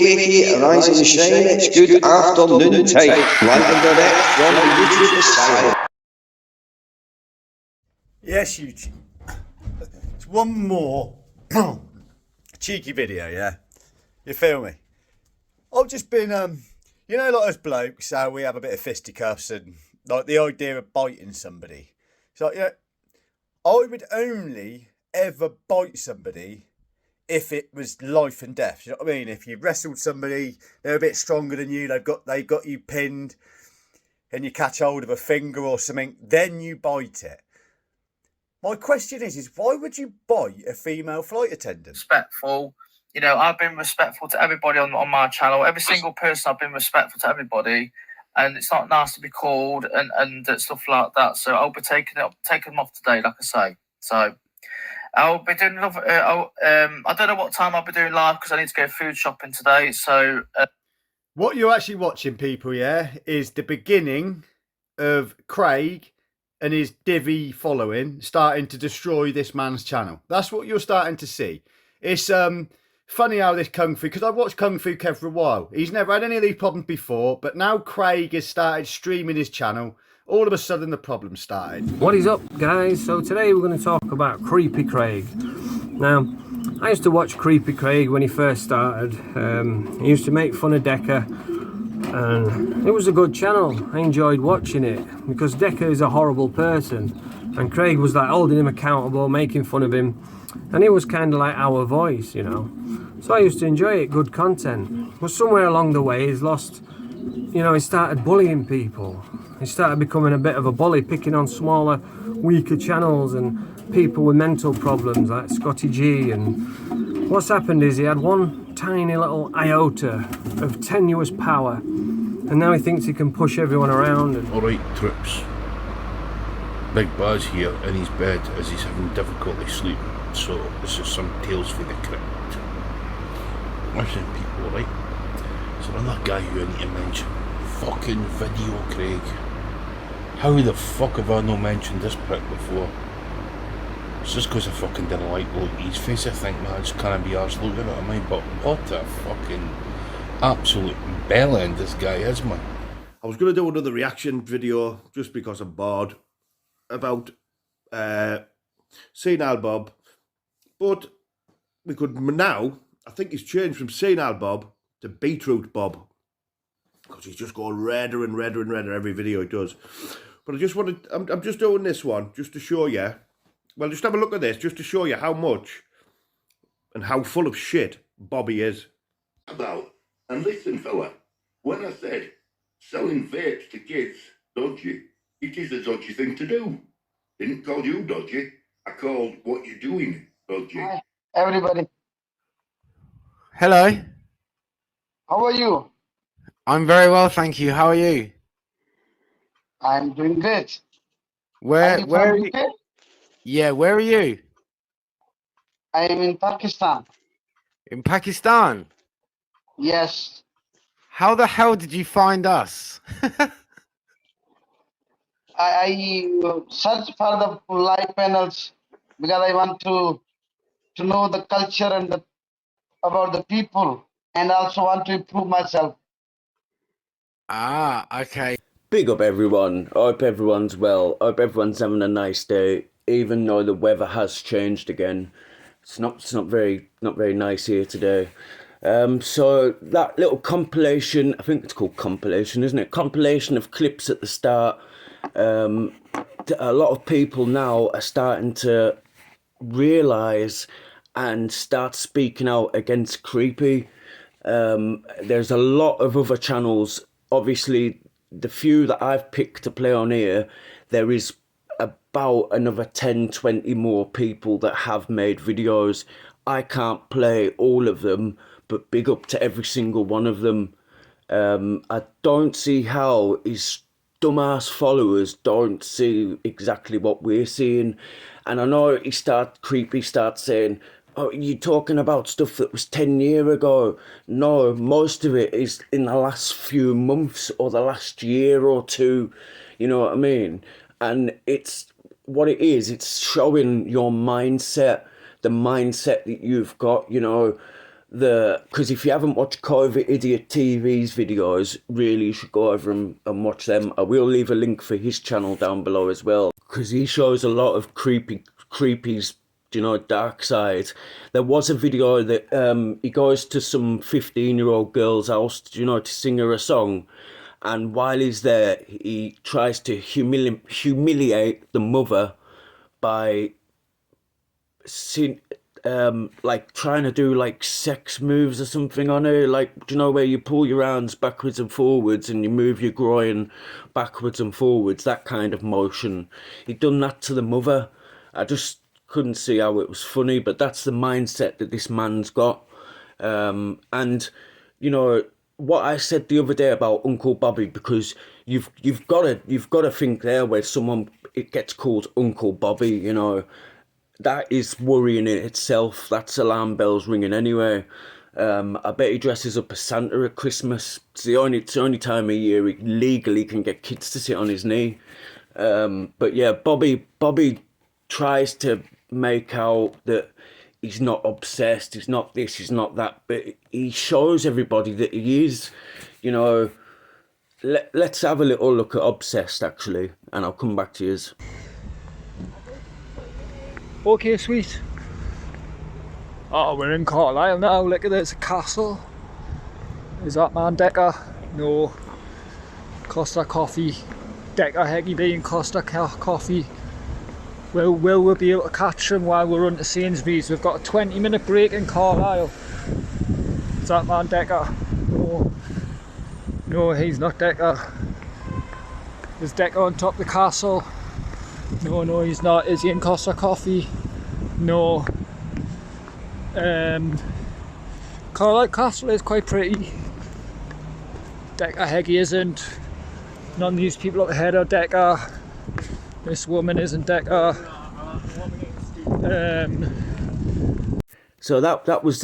Wiki, Rise and Shine, it's good afternoon time. Live and direct from the YouTube Asylum. Yes, YouTube. It's one more cheeky video, yeah? You feel me? I've just been, you know, like us blokes, how we have a bit of fisticuffs and like the idea of biting somebody. So, you know, I would only ever bite somebody if it was life and death. You know what I mean? If you wrestled somebody, they're a bit stronger than you, they got you pinned, and you catch hold of a finger or something, then you bite it. My question is why would you bite a female flight attendant? Respectful. You know, I've been respectful to everybody on my channel. Every single person, I've been respectful to everybody, and it's not nice to be called and stuff like that. So I'll be taking them off today, like I say. So I'll be doing another. I don't know what time I'll be doing live because I need to go food shopping today. So what you're actually watching, people, yeah, is the beginning of Craig and his divvy following starting to destroy this man's channel. That's what you're starting to see. It's funny how this Kung Fu, because I've watched Kung Fu Kev for a while. He's never had any of these problems before, but now Craig has started streaming his channel. All of a sudden, the problem started. What is up, guys? So today we're going to talk about Creepy Craig. Now, I used to watch Creepy Craig when he first started. He used to make fun of Decker, and it was a good channel. I enjoyed watching it because Decker is a horrible person, and Craig was like holding him accountable, making fun of him, and it was kind of like our voice, you know. So I used to enjoy it, good content. But somewhere along the way, he's lost, you know, he started bullying people. He started becoming a bit of a bully, picking on smaller, weaker channels and people with mental problems like Scotty G. And what's happened is he had one tiny little iota of tenuous power, and now he thinks he can push everyone around. Alright, troops. Big Baz here in his bed as he's having difficulty sleeping, so this is some tales for the crypt. Listen, people, right? So another guy who I need to mention. Fucking Video Craig. How the fuck have I not mentioned this prick before? It's just because I fucking didn't like the look at his face. I think, man, I just can't be arsed looking at him, but what a fucking absolute bellend this guy is, man. I was going to do another reaction video just because I'm bored about Senile Bob, but we could now, I think he's changed from Senile Bob to Beetroot Bob, because he's just going redder and redder and redder every video he does. But I just wanted, I'm just doing this one just to show you, well, just have a look at this, just to show you how much and how full of shit Bobby is. About, and listen fella, when I said selling vapes to kids dodgy, it is a dodgy thing to do. Didn't call you dodgy, I called what you're doing dodgy. Hi, everybody. Hello. How are you? I'm very well, thank you. How are you? I'm doing great. Where are you? UK? Yeah, where are you? I am in Pakistan. In Pakistan? Yes. How the hell did you find us? I search for the live panels because I want to know the culture and about the people, and also want to improve myself. Ah, okay. Big up everyone. I hope everyone's well. I hope everyone's having a nice day, even though the weather has changed again. It's not very nice here today. So that little compilation, I think it's called compilation, isn't it? Compilation of clips at the start. A lot of people now are starting to realise and start speaking out against Creepy. There's a lot of other channels. Obviously, the few that I've picked to play on here, there is about another 10-20 more people that have made videos. I can't play all of them, but big up to every single one of them. I don't see how his dumbass followers don't see exactly what we're seeing. And I know Creepy starts saying, oh, you're talking about stuff that was 10 years ago. No, most of it is in the last few months or the last year or two. You know what I mean? And it's what it is. It's showing your mindset, the mindset that you've got, you know. because if you haven't watched COVID Idiot TV's videos, really you should go over and watch them. I will leave a link for his channel down below as well, because he shows a lot of creepy's, you know, dark side. There was a video that he goes to some 15-year-old girl's house, you know, to sing her a song, and while he's there, he tries to humiliate the mother by like trying to do like sex moves or something on her, like, do you know, where you pull your arms backwards and forwards and you move your groin backwards and forwards, that kind of motion. He'd done that to the mother. I just couldn't see how it was funny, but that's the mindset that this man's got. And you know what I said the other day about Uncle Bobby, because you've got to think there where someone, it gets called Uncle Bobby, you know, that is worrying in itself. That's alarm bells ringing anyway. I bet he dresses up as Santa at Christmas. It's the only time of year he legally can get kids to sit on his knee. But yeah, Bobby tries to make out that he's not obsessed, he's not this, he's not that, but he shows everybody that he is. You know, let's have a little look at Obsessed actually, and I'll come back to yours. Okay, sweet. Oh, we're in Carlisle now. Look at this castle. Is that man Decker? No. Costa Coffee. Decker Heggy being Costa Coffee. Will we be able to catch him while we're on to Sainsbury's? We've got a 20-minute break in Carlisle. Is that man Decker? No. No, he's not Decker. Is Decker on top of the castle? No, he's not. Is he in Costa Coffee? No. Carlisle Castle is quite pretty. Decker Heggy isn't. None of these people up ahead are Decker. This woman isn't Decker. So that was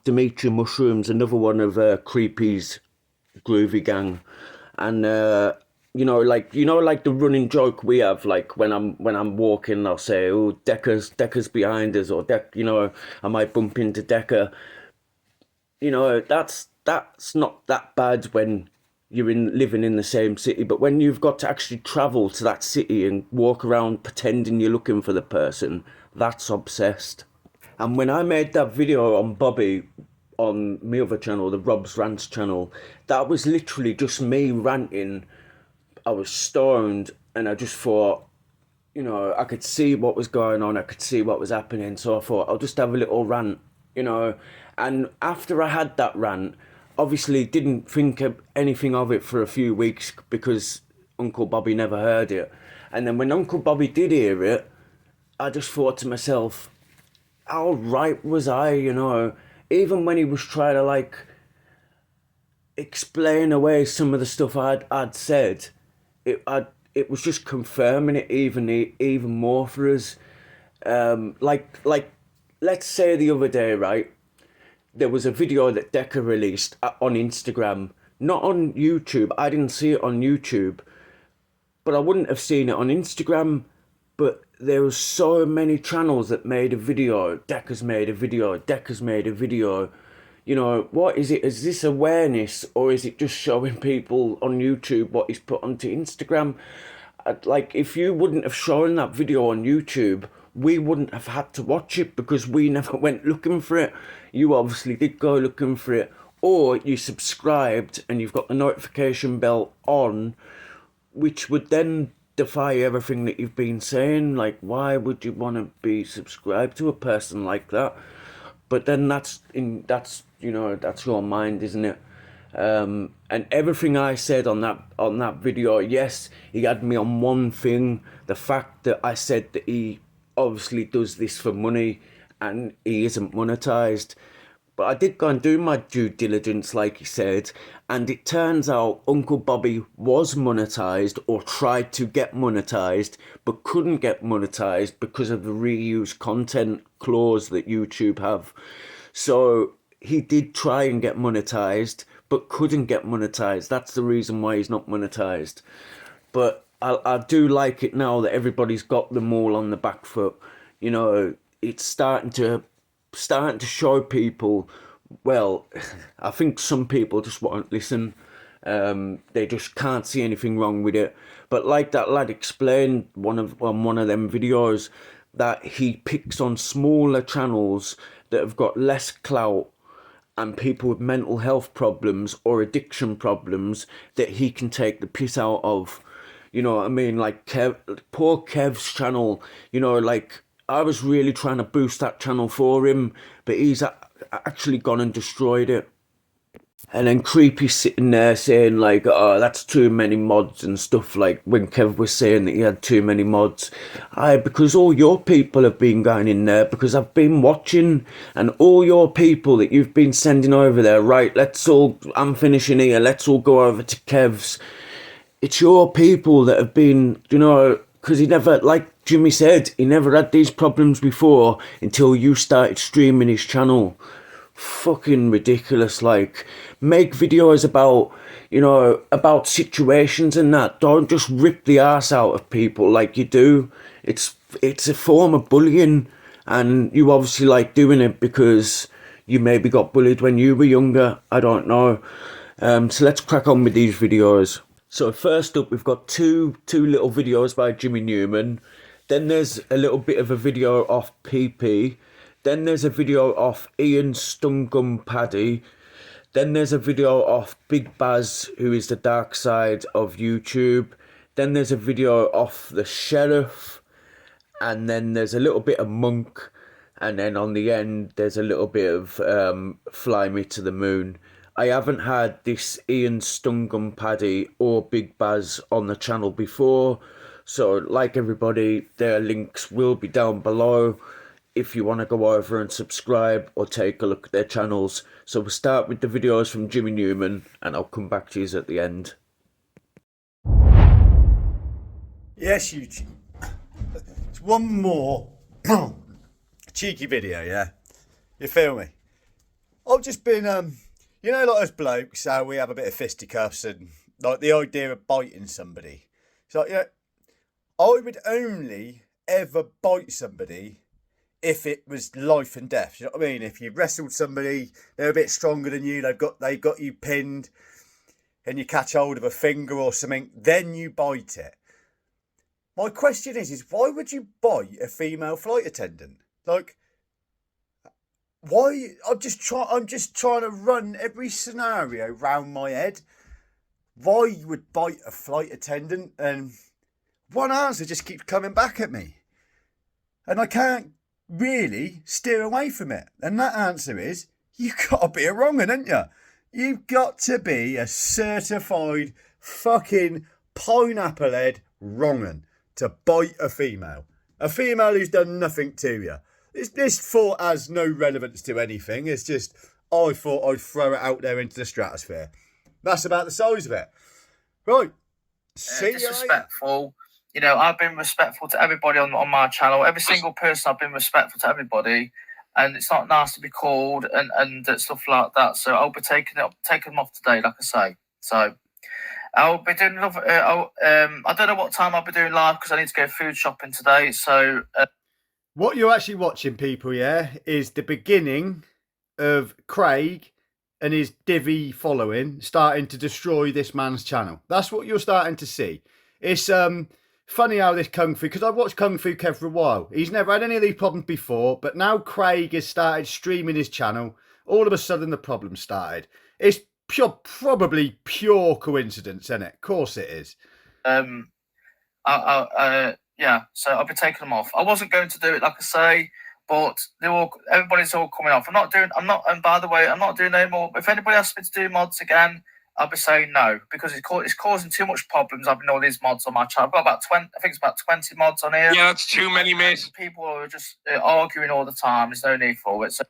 Dimitri Mushrooms, another one of Creepy's groovy gang, and you know, like the running joke we have, like when I'm walking, I'll say, "Oh, Decker's behind us," or you know, I might bump into Decker. You know, that's not that bad when you're living in the same city, but when you've got to actually travel to that city and walk around pretending you're looking for the person, that's obsessed. And when I made that video on Bobby on my other channel, the Rob's Rants channel, that was literally just me ranting. I was stoned and I just thought, you know, I could see what was going on, I could see what was happening, so I thought I'll just have a little rant, you know. And after I had that rant, obviously didn't think of anything of it for a few weeks because Uncle Bobby never heard it. And then when Uncle Bobby did hear it, I just thought to myself, how right was I, you know? Even when he was trying to like explain away some of the stuff I'd said, it was just confirming it even more for us. Like let's say the other day, right? There was a video that Decker released on Instagram, not on YouTube. I didn't see it on YouTube, but I wouldn't have seen it on Instagram. But there were so many channels that made a video. Decker's made a video. Decker's made a video. You know, what is it? Is this awareness, or is it just showing people on YouTube what he's put onto Instagram? Like, if you wouldn't have shown that video on YouTube, we wouldn't have had to watch it because we never went looking for it. You obviously did go looking for it, or you subscribed and you've got the notification bell on, which would then defy everything that you've been saying. Like, why would you want to be subscribed to a person like that? But then that's you know, that's your mind, isn't it? And everything I said on that video, yes, he had me on one thing, the fact that I said that he obviously does this for money and he isn't monetized. But I did go and do my due diligence, like he said, and it turns out Uncle Bobby was monetized, or tried to get monetized, but couldn't get monetized because of the reuse content clause that YouTube have. So he did try and get monetized, but couldn't get monetized. That's the reason why he's not monetized. But I do like it now that everybody's got them all on the back foot. You know, it's starting to show people well, I think some people just won't listen. They just can't see anything wrong with it. But like that lad explained on one of them videos, that he picks on smaller channels that have got less clout and people with mental health problems or addiction problems that he can take the piss out of. You know what I mean? Like poor Kev's channel, you know, like I was really trying to boost that channel for him, but he's actually gone and destroyed it. And then Creepy sitting there saying like, oh, that's too many mods and stuff, like when Kev was saying that he had too many mods. Because all your people have been going in there, because I've been watching, and all your people that you've been sending over there, right, I'm finishing here, let's all go over to Kev's. It's your people that have been, you know, because he never, like Jimmy said, he never had these problems before until you started streaming his channel. Fucking ridiculous. Like, make videos about, you know, about situations and that. Don't just rip the arse out of people like you do. It's a form of bullying, and you obviously like doing it because you maybe got bullied when you were younger. I don't know. So let's crack on with these videos. So first up, we've got two little videos by Jimmy Newman. Then there's a little bit of a video off PP. Then there's a video off Ian Stungum Paddy. Then there's a video off Big Baz, who is the dark side of YouTube. Then there's a video off the Sheriff. And then there's a little bit of Monk. And then on the end, there's a little bit of Fly Me to the Moon. I haven't had this Ian Stungum Paddy or Big Baz on the channel before. So like everybody, their links will be down below if you want to go over and subscribe or take a look at their channels. So we'll start with the videos from Jimmy Newman, and I'll come back to you at the end. Yes, YouTube. It's one more cheeky video, yeah? You feel me? I've just been, you know, like us blokes, how we have a bit of fisticuffs and like the idea of biting somebody. So, you know, I would only ever bite somebody if it was life and death. You know what I mean? If you wrestled somebody, they're a bit stronger than you, they got you pinned, and you catch hold of a finger or something, then you bite it. My question is why would you bite a female flight attendant? Like, why? I'm just trying to run every scenario round my head. Why you would bite a flight attendant? And one answer just keeps coming back at me, and I can't really steer away from it. And that answer is, you gotta be a wrong un, ain't you? You've got to be a certified fucking pineapple head wrong un to bite a female who's done nothing to you. This thought has no relevance to anything. It's just, I thought I'd throw it out there into the stratosphere. That's about the size of it. Right. See disrespectful. You know, I've been respectful to everybody on my channel. Every single person, I've been respectful to everybody, and it's not nice to be called and stuff like that. So I'll be taking them off today, like I say. So I'll be doing another. I don't know what time I'll be doing live because I need to go food shopping today. So what you're actually watching, people, yeah, is the beginning of Craig and his divvy following starting to destroy this man's channel. That's what you're starting to see. It's funny how this Kung Fu, because I've watched Kung Fu Kev for a while. He's never had any of these problems before, but now Craig has started streaming his channel. All of a sudden, the problem started. It's probably pure coincidence, isn't it? Of course it is. Yeah, so I'll be taking them off. I wasn't going to do it, like I say, but everybody's all coming off. And by the way, I'm not doing any more. If anybody asks me to do mods again, I'll be saying no, because it's causing too much problems having all these mods on my channel. I've got about 20, I think it's about 20 mods on here. Yeah, that's too many, mate. People are just arguing all the time. There's no need for it. So,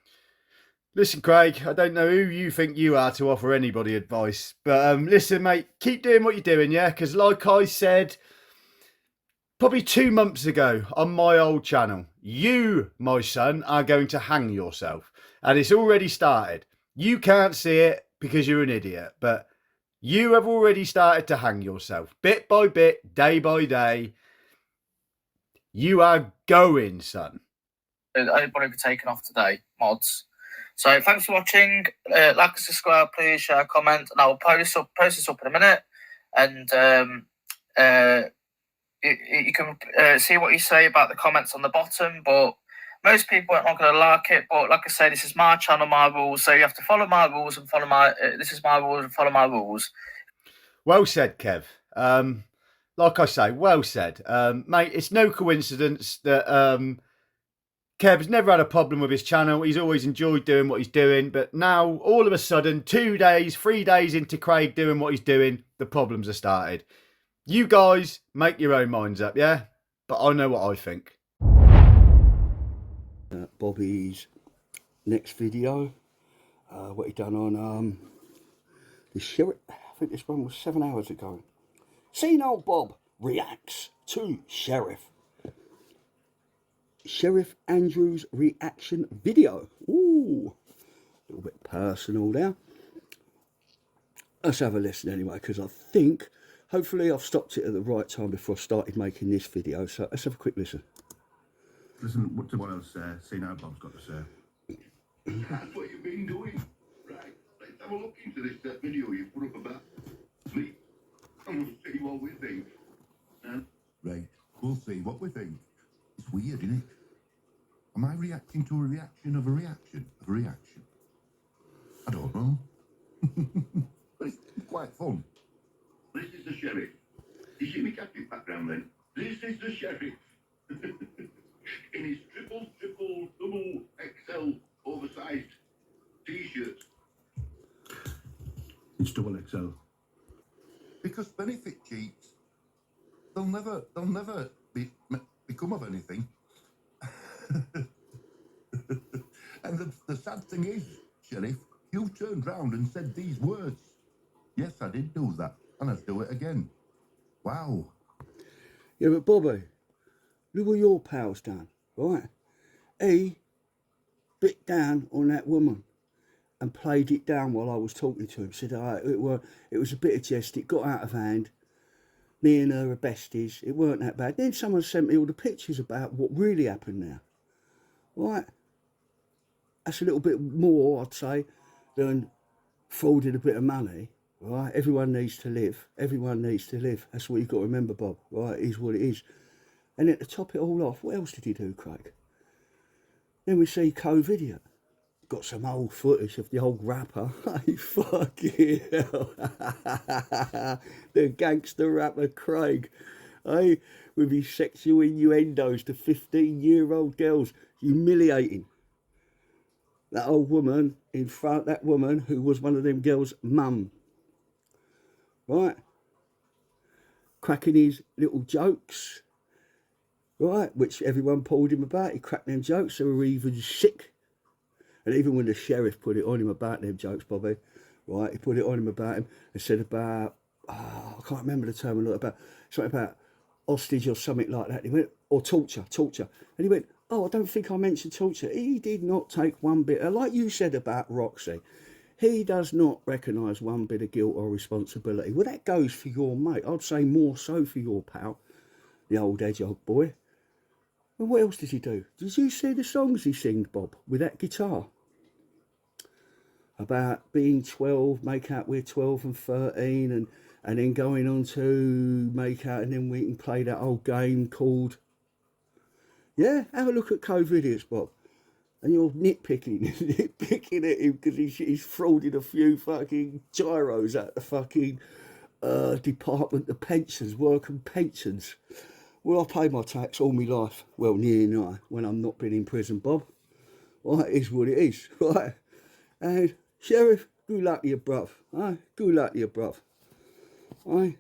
listen, Craig, I don't know who you think you are to offer anybody advice, but listen, mate, keep doing what you're doing, yeah? Because like I said, probably 2 months ago on my old channel, you, my son, are going to hang yourself. And it's already started. You can't see it because you're an idiot, but you have already started to hang yourself. Bit by bit, day by day. You are going, son. Everybody will be taken off today, mods. So thanks for watching. Like and subscribe, please, share, comment, and I will post this up in a minute. And you can see what you say about the comments on the bottom, but most people are not going to like it. But like I say, this is my channel, my rules, so you have to follow my rules and follow my. This is my rules and follow my rules. Well said, Kev. Like I say, well said, mate. It's no coincidence that Kev's never had a problem with his channel. He's always enjoyed doing what he's doing. But now, all of a sudden, 2 days, 3 days into Craig doing what he's doing, the problems are started. You guys make your own minds up, yeah? But I know what I think. Bobby's next video, what he done on the Sheriff. I think this one was 7 hours ago. Senile Bob reacts to Sheriff Andrew's reaction video. Ooh, a little bit personal there. Let's have a listen anyway, because I think, hopefully I've stopped it at the right time before I started making this video. So let's have a quick listen. Listen to what else Senile Bob's got to say. That's what you've been doing. Right, let's have a look into this video you put up about me. And we'll see what we think. Right, we'll see what we think. It's weird, isn't it? Am I reacting to a reaction of a reaction of a reaction? I don't know. But it's quite fun. This is the sheriff. You see me catching background then? This is the sheriff. In his triple, double XL oversized t-shirt. It's double XL. Because benefit cheats, they'll never become of anything. And the sad thing is, Sheriff, you turned round and said these words. Yes, I did do that, and I'll do it again. Wow. Yeah, but Bobby, look what your pal's done, right? He bit down on that woman and played it down while I was talking to him. Said, it was a bit of jest, it got out of hand. Me and her are besties, it weren't that bad. Then someone sent me all the pictures about what really happened now. Right? That's a little bit more, I'd say, than frauding a bit of money. Right? Everyone needs to live. Everyone needs to live. That's what you've got to remember, Bob. Right? It is what it is. And then to top it all off, what else did he do, Craig? Then we see co-video. Got some old footage of the old rapper. Hey, fucking hell. The gangster rapper Craig. Hey, with his sexual innuendos to 15-year-old girls. Humiliating. That old woman in front, that woman who was one of them girls' mum. Right? Cracking his little jokes. Right? Which everyone pulled him about. He cracked them jokes. They were even sick. And even when the sheriff put it on him about them jokes, Bobby, right, he put it on him about him and said about, I can't remember the term, about something about hostage or something like that. He went, or torture. And he went, oh, I don't think I mentioned torture. He did not take one bit, like you said about Roxy, he does not recognise one bit of guilt or responsibility. Well, that goes for your mate. I'd say more so for your pal, the old hedgehog boy. And what else did he do? Did you see the songs he sings, Bob, with that guitar? About being 12, make out we're 12 and 13, and then going on to make out, and then we can play that old game called, yeah, have a look at co-videos, Bob. And you're nitpicking at him because he's frauded a few fucking gyros at the fucking Department of Pensions, Work and Pensions. Well, I pay my tax all my life. Well, near nigh, when I'm not been in prison, Bob. Right, it is what it is, right? And Sheriff, good luck to you, bruv. Aye, good luck to you, bruv. Aye.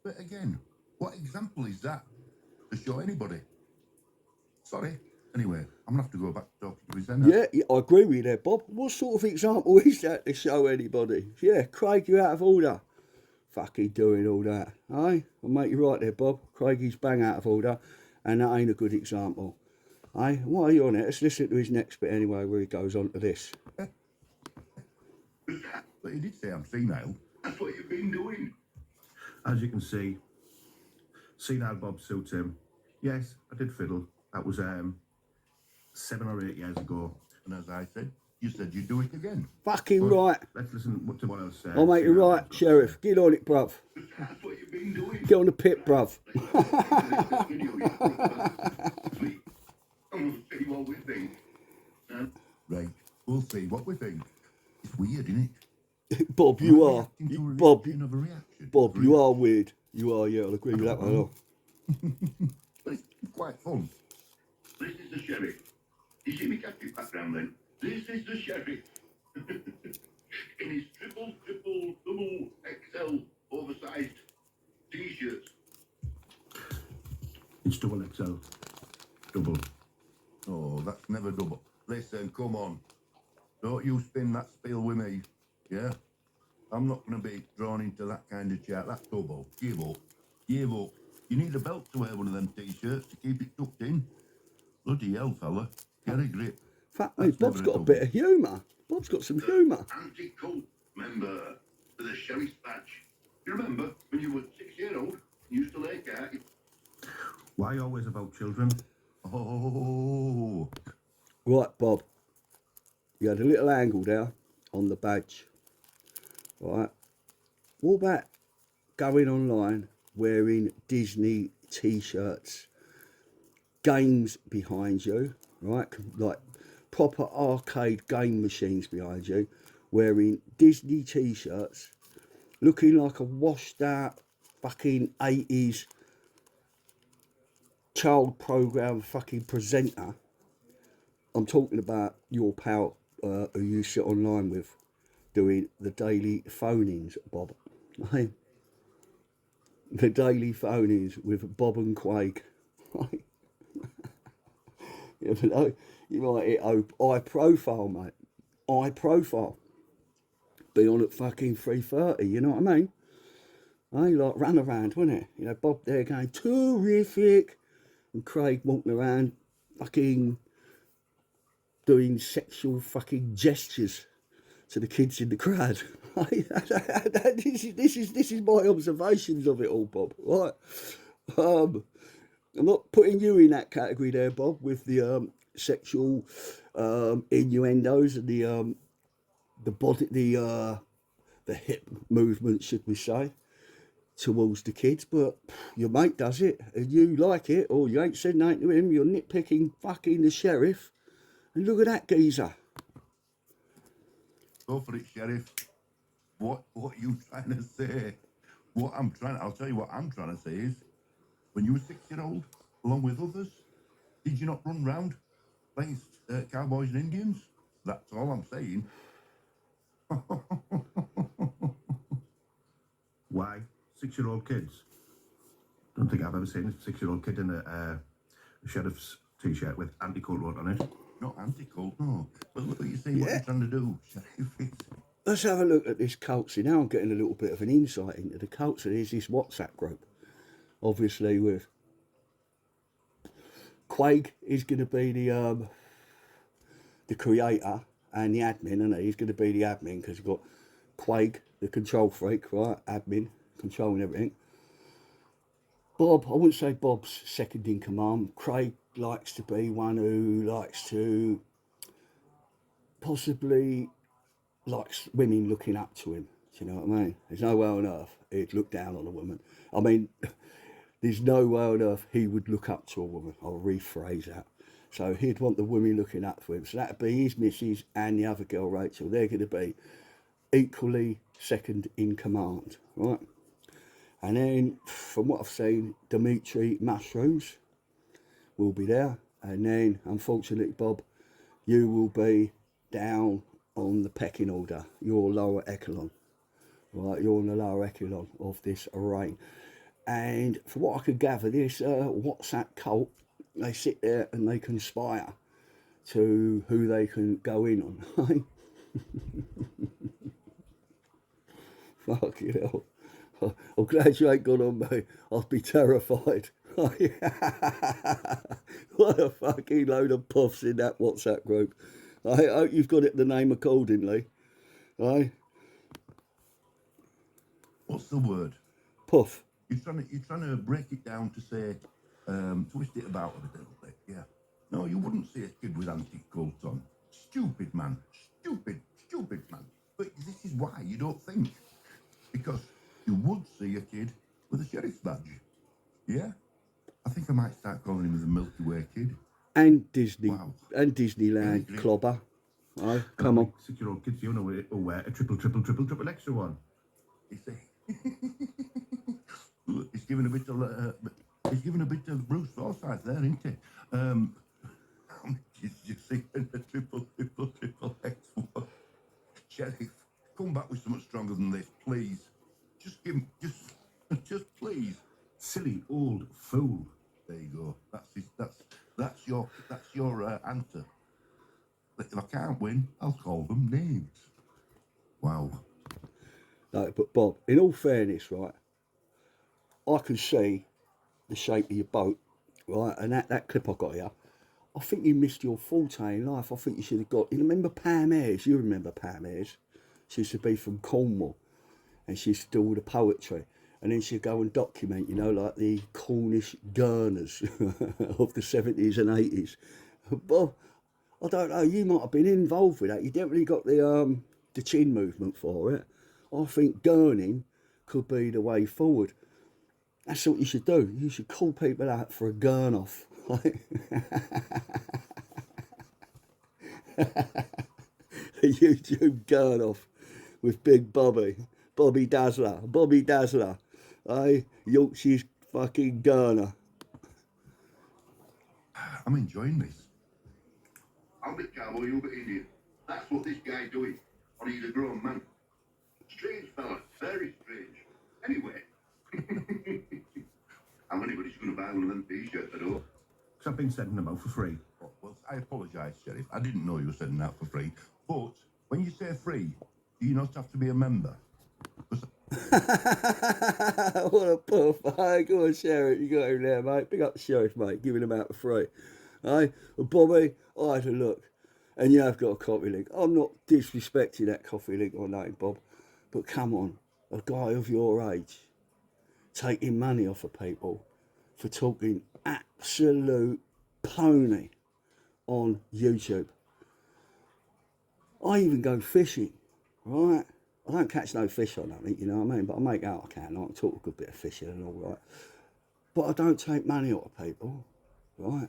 But again, what example is that to show anybody? Sorry. Anyway, I'm going to have to go back to talking to his then. Yeah, I agree with you there, Bob. What sort of example is that to show anybody? Yeah, Craig, you're out of order. Fucking doing all that. Aye, I'll make you right there, Bob. Craigie's bang out of order, and that ain't a good example. Aye, why are you on it? Let's listen to his next bit anyway, where he goes on to this. But he did say I'm senile. That's what you've been doing. As you can see, Senile Bob suits him. Yes, I did fiddle. That was 7 or 8 years ago. And as I said, you said you'd do it again. Fucking But right. let's listen to what else. I'll make you right, Sheriff. Get on it, bruv. That's what you've been doing. Get on the pit, bruv. And we'll see what we think. Right, we'll see what we think. It's weird, isn't it? Bob, you are. Bob, Of a reaction. Bob, you are weird. You are, yeah, I'll agree with that one. But it's quite fun. This is the sheriff. You see me khaki background then? This is the sheriff. In his triple, double XL oversized t-shirts. It's double XL. Double. Oh, that's never double. Listen, come on. Don't you spin that spiel with me, yeah? I'm not going to be drawn into that kind of chat. That's double. Give up. Give up. You need a belt to wear one of them t-shirts to keep it tucked in. Bloody hell, fella. Get a grip. Fuck me, Bob's got a bit of humour. Bob's got some humour. Anti-cult member for the sheriff's badge. You remember when you were 6-year-old and used to lay car? Why always about children? Oh. Right, Bob. You had a little angle there on the badge. Right. What about going online wearing Disney t-shirts, games behind you, right? Like proper arcade game machines behind you, wearing Disney t-shirts, looking like a washed out fucking 80s child program fucking presenter. I'm talking about your pal who you sit online with doing the daily phone-ins, Bob. Right? The daily phone-ins with Bob and Quake. Right? You might hit high profile, mate. High profile. Be on at fucking 3:30, you know what I mean? I like run around, wouldn't it? You know, Bob there going, terrific. And Craig walking around fucking doing sexual fucking gestures to the kids in the crowd. this is my observations of it all, Bob. Right? I'm not putting you in that category there, Bob, with the sexual innuendos and the body, the hip movement, should we say, towards the kids. But your mate does it, and you like it, or you ain't said nothing to him. You're nitpicking fucking the sheriff, and look at that geezer. Go for it, Sheriff. What you trying to say? I'll tell you what I'm trying to say is, when you were 6-year-old, along with others, did you not run round playing cowboys and Indians? That's all I'm saying. Why? 6-year-old kids? Don't think I've ever seen a 6-year-old kid in a sheriff's t-shirt with anti-cult wrote on it. Not anti-cult, no. But look what you see, what you're trying to do, Sheriff. Let's have a look at this culture. Now I'm getting a little bit of an insight into the culture. There's this WhatsApp group, obviously, with Quaig is going to be the creator and the admin, and he's going to be the admin because you've got Quaig, the control freak, right? Admin, controlling everything. Bob, I wouldn't say Bob's second in command. Craig likes to be one who likes to possibly likes women looking up to him. Do you know what I mean? There's no way on earth he'd look down on a woman. I mean, there's no way on earth he would look up to a woman. I'll rephrase that. So he'd want the women looking up to him. So that'd be his missus and the other girl, Rachel. They're going to be equally second in command, right? And then, from what I've seen, Dimitri Mushrooms will be there. And then, unfortunately, Bob, you will be down on the pecking order. You're lower echelon, right? You're on the lower echelon of this array. And from what I could gather, this WhatsApp cult, they sit there and they conspire to who they can go in on, right? Fucking hell. I'm glad you ain't gone on me. I'll be terrified. What a fucking load of puffs in that WhatsApp group. I hope you've got it the name accordingly. Right? What's the word? Puff. You're trying to break it down to say, twist it about a little bit, yeah. No, you wouldn't see a kid with antique coats on. Stupid, man. Stupid man. But this is why you don't think. Because you would see a kid with a sheriff's badge. Yeah? I think I might start calling him the Milky Way Kid. And Disney. Wow. And Disneyland clobber. Oh, come on. 6-year-old kids, you know, will wear a triple extra one. You see? He's giving a bit of Bruce Forsyth there, isn't he? How many kids do you see in a triple X one? Sheriff, come back with something stronger than this, please. Just give him, just please. Silly old fool. There you go. That's your answer. But if I can't win, I'll call them names. Wow. No, but Bob, in all fairness, right, I can see the shape of your boat, right, and that clip I got here, I think you missed your forte in life. I think you should have got, you remember Pam Ayres? You remember Pam Ayres? She used to be from Cornwall, and she used to do all the poetry. And then she'd go and document, you know, like the Cornish Gurners of the 70s and 80s. Bob, I don't know, you might have been involved with that. You definitely got the chin movement for it. I think gurning could be the way forward. That's what you should do. You should call people out for a gurn off. A YouTube gurn off with Big Bobby Dazzler. Yorkshire's fucking gurner. I'm enjoying this. I'll be cowboy, you'll be Indian. That's what this guy's doing. Or he's a grown man. Strange fella, very strange. Anyway, how anybody's going to buy one of them t-shirts, I don't. Because I've been sending them out for free. Oh, well, I apologise, Sheriff. I didn't know you were sending out for free. But when you say free, do you not have to be a member? What a puff. Hey, go on, Sheriff. You got him there, mate. Big up the Sheriff, mate. Giving him out for free. Hey, well, Bobby, I had a look. And you have got a coffee link. I'm not disrespecting that coffee link or nothing, Bob. But come on, a guy of your age taking money off of people for talking absolute pony on YouTube. I even go fishing, right? I don't catch no fish or nothing, you know what I mean? But I make out I can. I can talk a good bit of fishing and all right. But I don't take money out of people, right?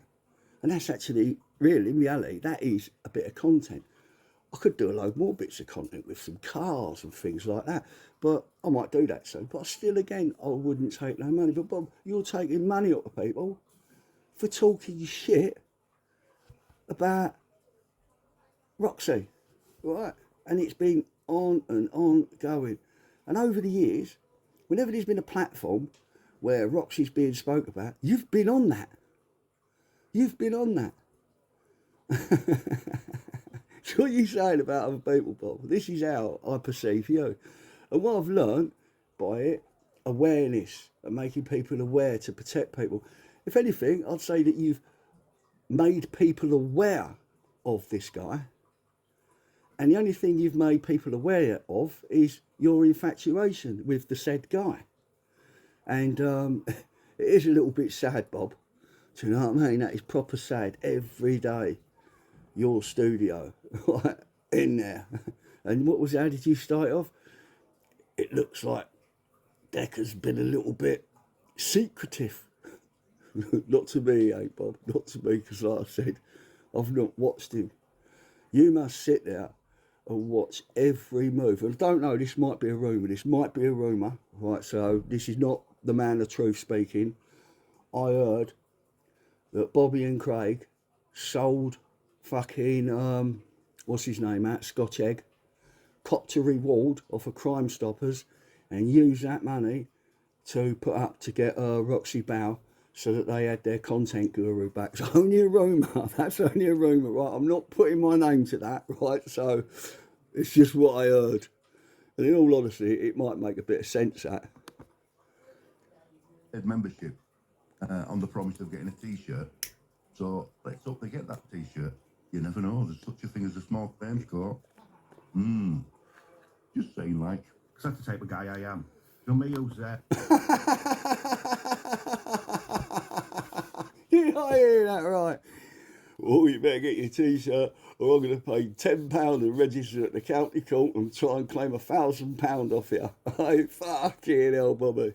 And that's actually, really, in reality, that is a bit of content. I could do a load more bits of content with some cars and things like that. But I might do that soon. But still, again, I wouldn't take no money. But Bob, you're taking money out of people for talking shit about Roxy, right? And it's been on and on going. And over the years, whenever there's been a platform where Roxy's being spoke about, you've been on that. You've been on that. So what are you saying about other people, Bob? This is how I perceive you. And what I've learned by it, awareness and making people aware to protect people. If anything, I'd say that you've made people aware of this guy. And the only thing you've made people aware of is your infatuation with the said guy. And it is a little bit sad, Bob. Do you know what I mean? That is proper sad every day. Your studio, right, in there. And what was, how did you start off? It looks like Decker's been a little bit secretive. Not to me, eh, Bob? Not to me, because like I said, I've not watched him. You must sit there and watch every move. And I don't know, this might be a rumour, right? So this is not the man of truth speaking. I heard that Bobby and Craig sold fucking, what's his name, Scotch Egg, copped a reward off of Crime Stoppers and used that money to put up to get Roxy Bow so that they had their content guru back. It's only a rumour, that's only a rumour, right? I'm not putting my name to that, right? So it's just what I heard. And in all honesty, it might make a bit of sense, that. Membership on the promise of getting a t-shirt. So let's hope they get that t-shirt. You never know, there's such a thing as a small claims court. Just saying, like. Because that's the type of guy I am. You know me, who's there? Did I hear that right? oh, you better get your t-shirt or I'm going to pay £10 and register at the county court and try and claim £1,000 off you. Hey, fucking hell, Bobby.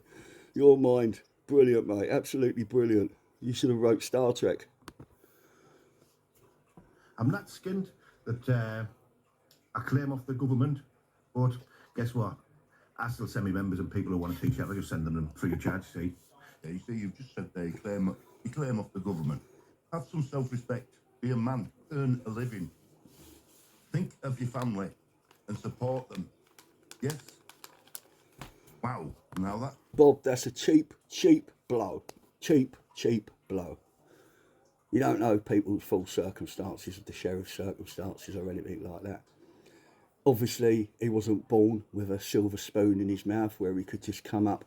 Your mind, brilliant, mate, absolutely brilliant. You should have wrote Star Trek. I'm not skinned that I claim off the government, but guess what? I still send me members and people who want a t-shirt. I just send them free of charge, see? Yeah, you see, you've just said there, you claim off the government. Have some self-respect. Be a man. Earn a living. Think of your family and support them. Yes? Wow. Now that... Bob, that's a cheap blow. Cheap blow. You don't know people's full circumstances, of the sheriff's circumstances or anything like that. Obviously, he wasn't born with a silver spoon in his mouth where he could just come up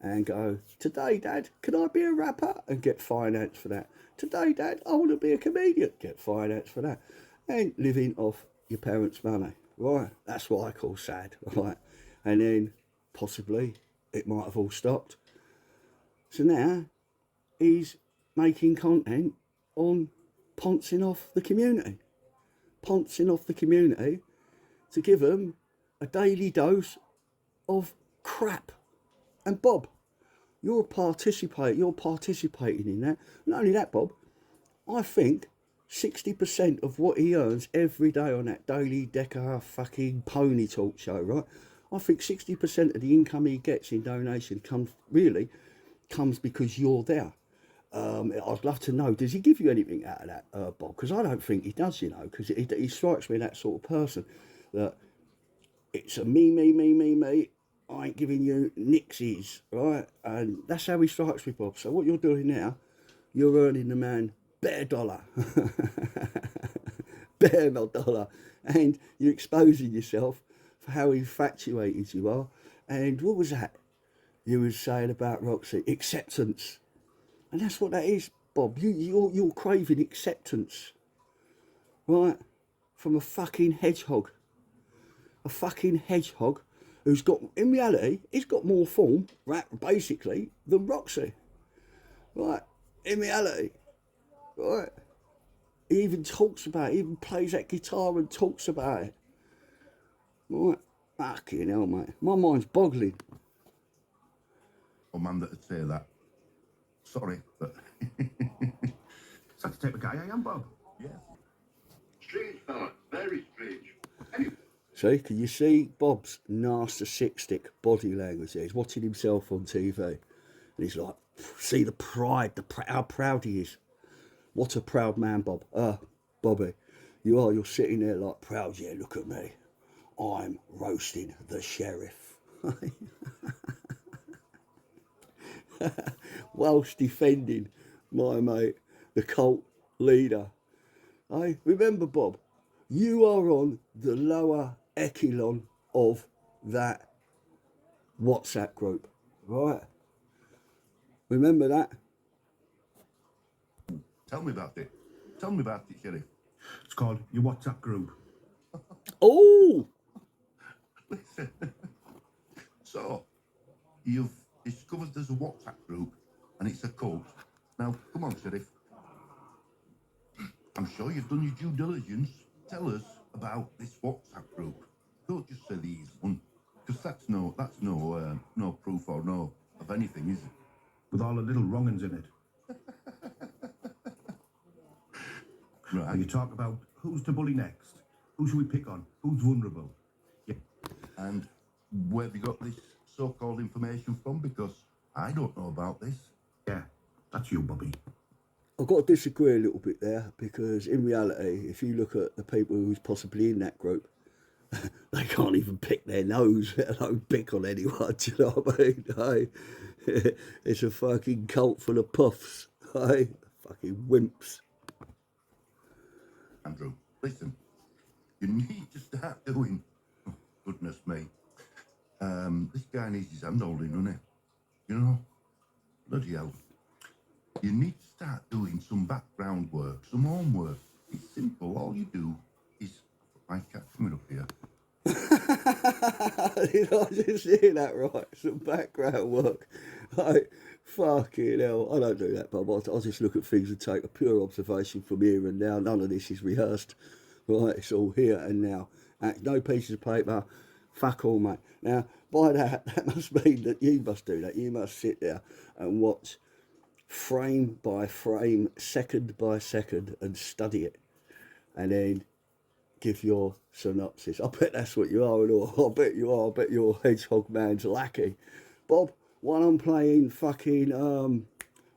and go, today, Dad, can I be a rapper? And get finance for that. Today, Dad, I want to be a comedian. Get finance for that. And living off your parents' money. Right, that's what I call sad. Right, and then possibly it might have all stopped. So now he's making content on pouncing off the community. Pouncing off the community to give them a daily dose of crap. And Bob, you're participating in that. Not only that, Bob, I think 60% of what he earns every day on that Daily Decker fucking pony talk show, right? I think 60% of the income he gets in donation comes because you're there. I'd love to know, does he give you anything out of that, Bob? Because I don't think he does, you know, because he strikes me that sort of person that it's a me. I ain't giving you nixies, right? And that's how he strikes me, Bob. So what you're doing now, you're earning the man bare dollar. Bare dollar. And you're exposing yourself for how infatuated you are. And what was that you were saying about Roxy? Acceptance. And that's what that is, Bob. You're craving acceptance, right? From a fucking hedgehog. A fucking hedgehog who's got, in reality, he's got more form, right, basically, than Roxy. Right? In reality. Right? He even talks about it, he even plays that guitar and talks about it. Right? Fucking hell, mate. My mind's boggling. A man that'd say that. Sorry, but... Such a type of guy I am, Bob. Yeah. Strange fella. Very strange. Anyway. See, can you see Bob's narcissistic body language there? He's watching himself on TV. And he's like, see the pride, how proud he is. What a proud man, Bob. Bobby, you're sitting there like proud. Yeah, look at me. I'm roasting the sheriff. Whilst defending my mate, the cult leader. Hey, remember, Bob, you are on the lower echelon of that WhatsApp group, right? Remember that? Tell me about it. Tell me about it, Sheriff. It's called your WhatsApp group. Oh! Listen. So, you've discovered there's a WhatsApp group and it's a cult. Now, come on, Sheriff. I'm sure you've done your due diligence. Tell us about this WhatsApp group. Don't just say the easy one, because that's no proof or no of anything, is it? With all the little wrong'uns in it. Right. And you talk about who's to bully next, who should we pick on, who's vulnerable. Yeah. And where have you got this so-called information from? Because I don't know about this. Yeah, that's you, Bobby. I've got to disagree a little bit there, because in reality, if you look at the people who's possibly in that group, they can't even pick their nose, let alone pick on anyone, do you know what I mean? Hey, it's a fucking cult full of puffs, hey, fucking wimps. Andrew, listen, you need to start doing, oh, goodness me, this guy needs his hand holding, doesn't he? You know, bloody hell. You need to start doing some background work, some homework. It's simple, all you do is, my cat coming up here. Did I just hear that right? Some background work. Like, Fucking hell, I don't do that, Bob. I just look at things and take a pure observation from here and now. None of this is rehearsed, right? It's all here and now. No pieces of paper. Fuck all, mate. Now, by that must mean that you must do that. You must sit there and watch frame by frame, second by second, and study it, and then give your synopsis. I bet that's what you are, and all. I bet you are. I bet you're Hedgehog Man's lackey, Bob. While I'm playing fucking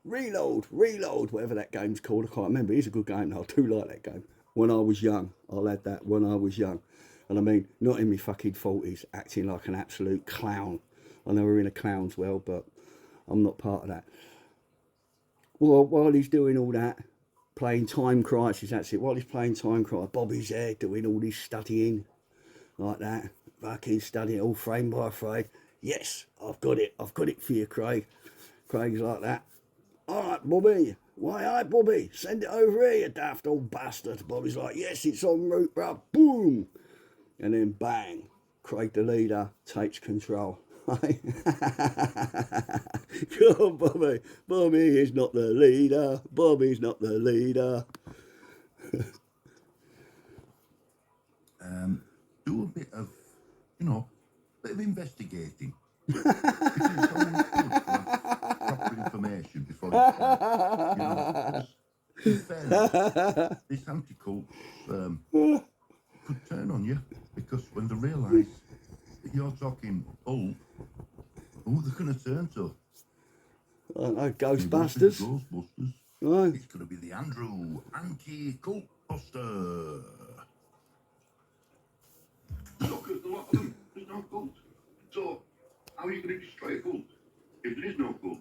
Reload, whatever that game's called, I can't remember. It's a good game. I do like that game. When I was young, I'll add that. When I was young, and I mean not in my fucking 40s, acting like an absolute clown. I know we're in a clown's world, but I'm not part of that. Well, while he's doing all that, playing Time Crisis, that's it. While he's playing Time Crisis, Bobby's there doing all this studying like that, fucking studying all frame by frame. Yes, I've got it for you, Craig. Craig's like that. All right, Bobby. Why, aye, Bobby, send it over here, you daft old bastard. Bobby's like, yes, it's en route, bruv. Boom. And then bang, Craig the leader takes control. Come on, Bobby. Bobby is not the leader. Bobby's not the leader. Do a bit of, bit of investigating. It's always good to have proper information before in fairness, this anti-cult could turn on you, because when they realise that you're talking bull, who they're going to turn to? I don't know, Ghostbusters. Ghostbusters. Right. It's going to be the Andrew Anti-Cult Buster. Look at a lot of them. There's no cult. So, how are you going to destroy a cult if there is no cult?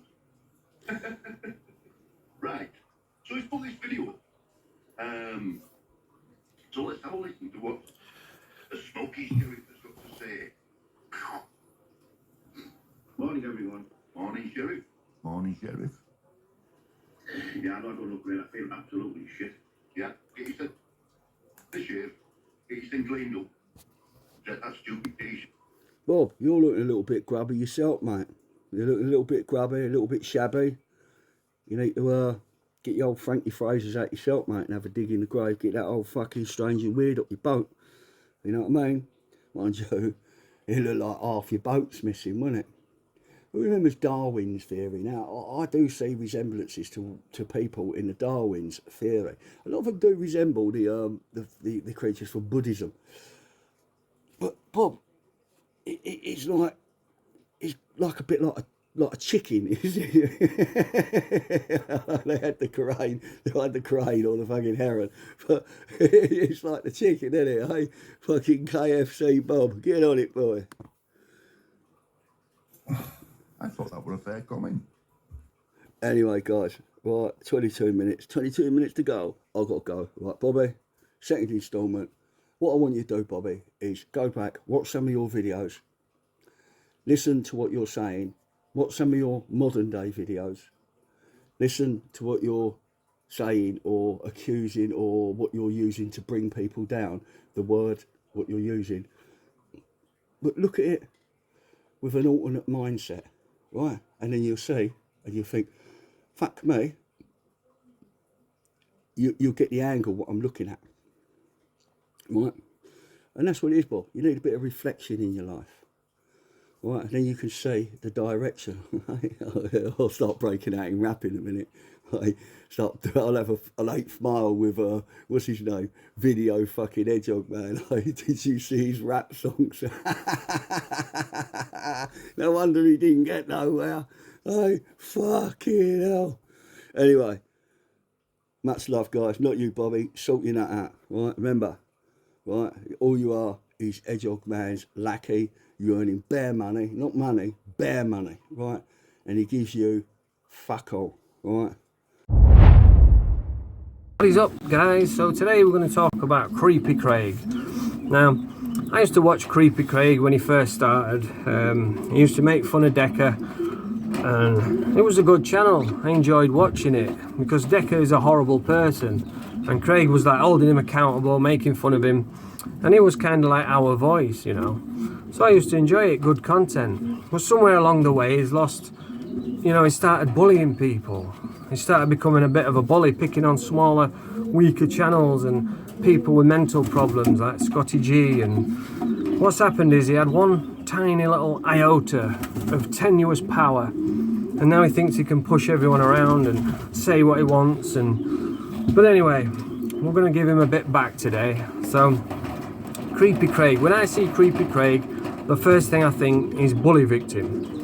Right. So he's put this video up. So let's have a listen to what the Smoky Sheriff has got to say. Morning, everyone. Morning, Sheriff. Morning, Sheriff. Yeah, I don't look great. I feel absolutely shit. Yeah, get yourself the shave. Get yourself cleaned up. Get that stupid t-shirt. Bob, you're looking a little bit grubby yourself, mate. You're looking a little bit grubby, a little bit shabby. You need to get your old Frankie Frasers out yourself, mate, and have a dig in the grave. Get that old fucking strange and weird up your boat. You know what I mean? Mind you, it looked like half your boat's missing, wasn't it? Who remembers Darwin's theory? Now, I do see resemblances to people in the Darwin's theory. A lot of them do resemble the creatures from Buddhism. But Bob, it's like a bit like a chicken, isn't it? They had the crane or the fucking heron, but it's like the chicken, isn't it? Hey, fucking KFC Bob, get on it, boy. I thought that were a fair comment. Anyway, guys, right, 22 minutes to go. I've got to go. Right, Bobby, second instalment. What I want you to do, Bobby, is go back, watch some of your videos, listen to what you're saying, watch some of your modern day videos, listen to what you're saying or accusing or what you're using to bring people down, the word, what you're using. But look at it with an alternate mindset, right? And then you'll see, and you'll think, fuck me, you'll get the angle what I'm looking at, right? And that's what it is, Bob. You need a bit of reflection in your life, right? And then you can see the direction. I'll start breaking out in rap in a minute. I'll have an 8th mile with what's his name, Video fucking Hedgehog Man. Did you see his rap songs? No wonder he didn't get nowhere. Fucking hell. Anyway, much love, guys. Not you, Bobby. Sort your nut out, right? Remember, right? All you are is Hedgehog Man's lackey. You're earning bare money, not money, bare money, right? And he gives you fuck all, right? What is up, guys? So today we're going to talk about Creepy Craig. Now, I used to watch Creepy Craig when he first started. He used to make fun of Decker, and it was a good channel. I enjoyed watching it because Decker is a horrible person, and Craig was like holding him accountable, making fun of him, and it was kind of like our voice, you know. So I used to enjoy it, good content. But somewhere along the way, he's lost you know, he started bullying people. He started becoming a bit of a bully, picking on smaller, weaker channels and people with mental problems like Scotty G. And what's happened is he had one tiny little iota of tenuous power, and now he thinks he can push everyone around and say what he wants. But anyway, we're going to give him a bit back today. So, Creepy Craig. When I see Creepy Craig, the first thing I think is bully victim.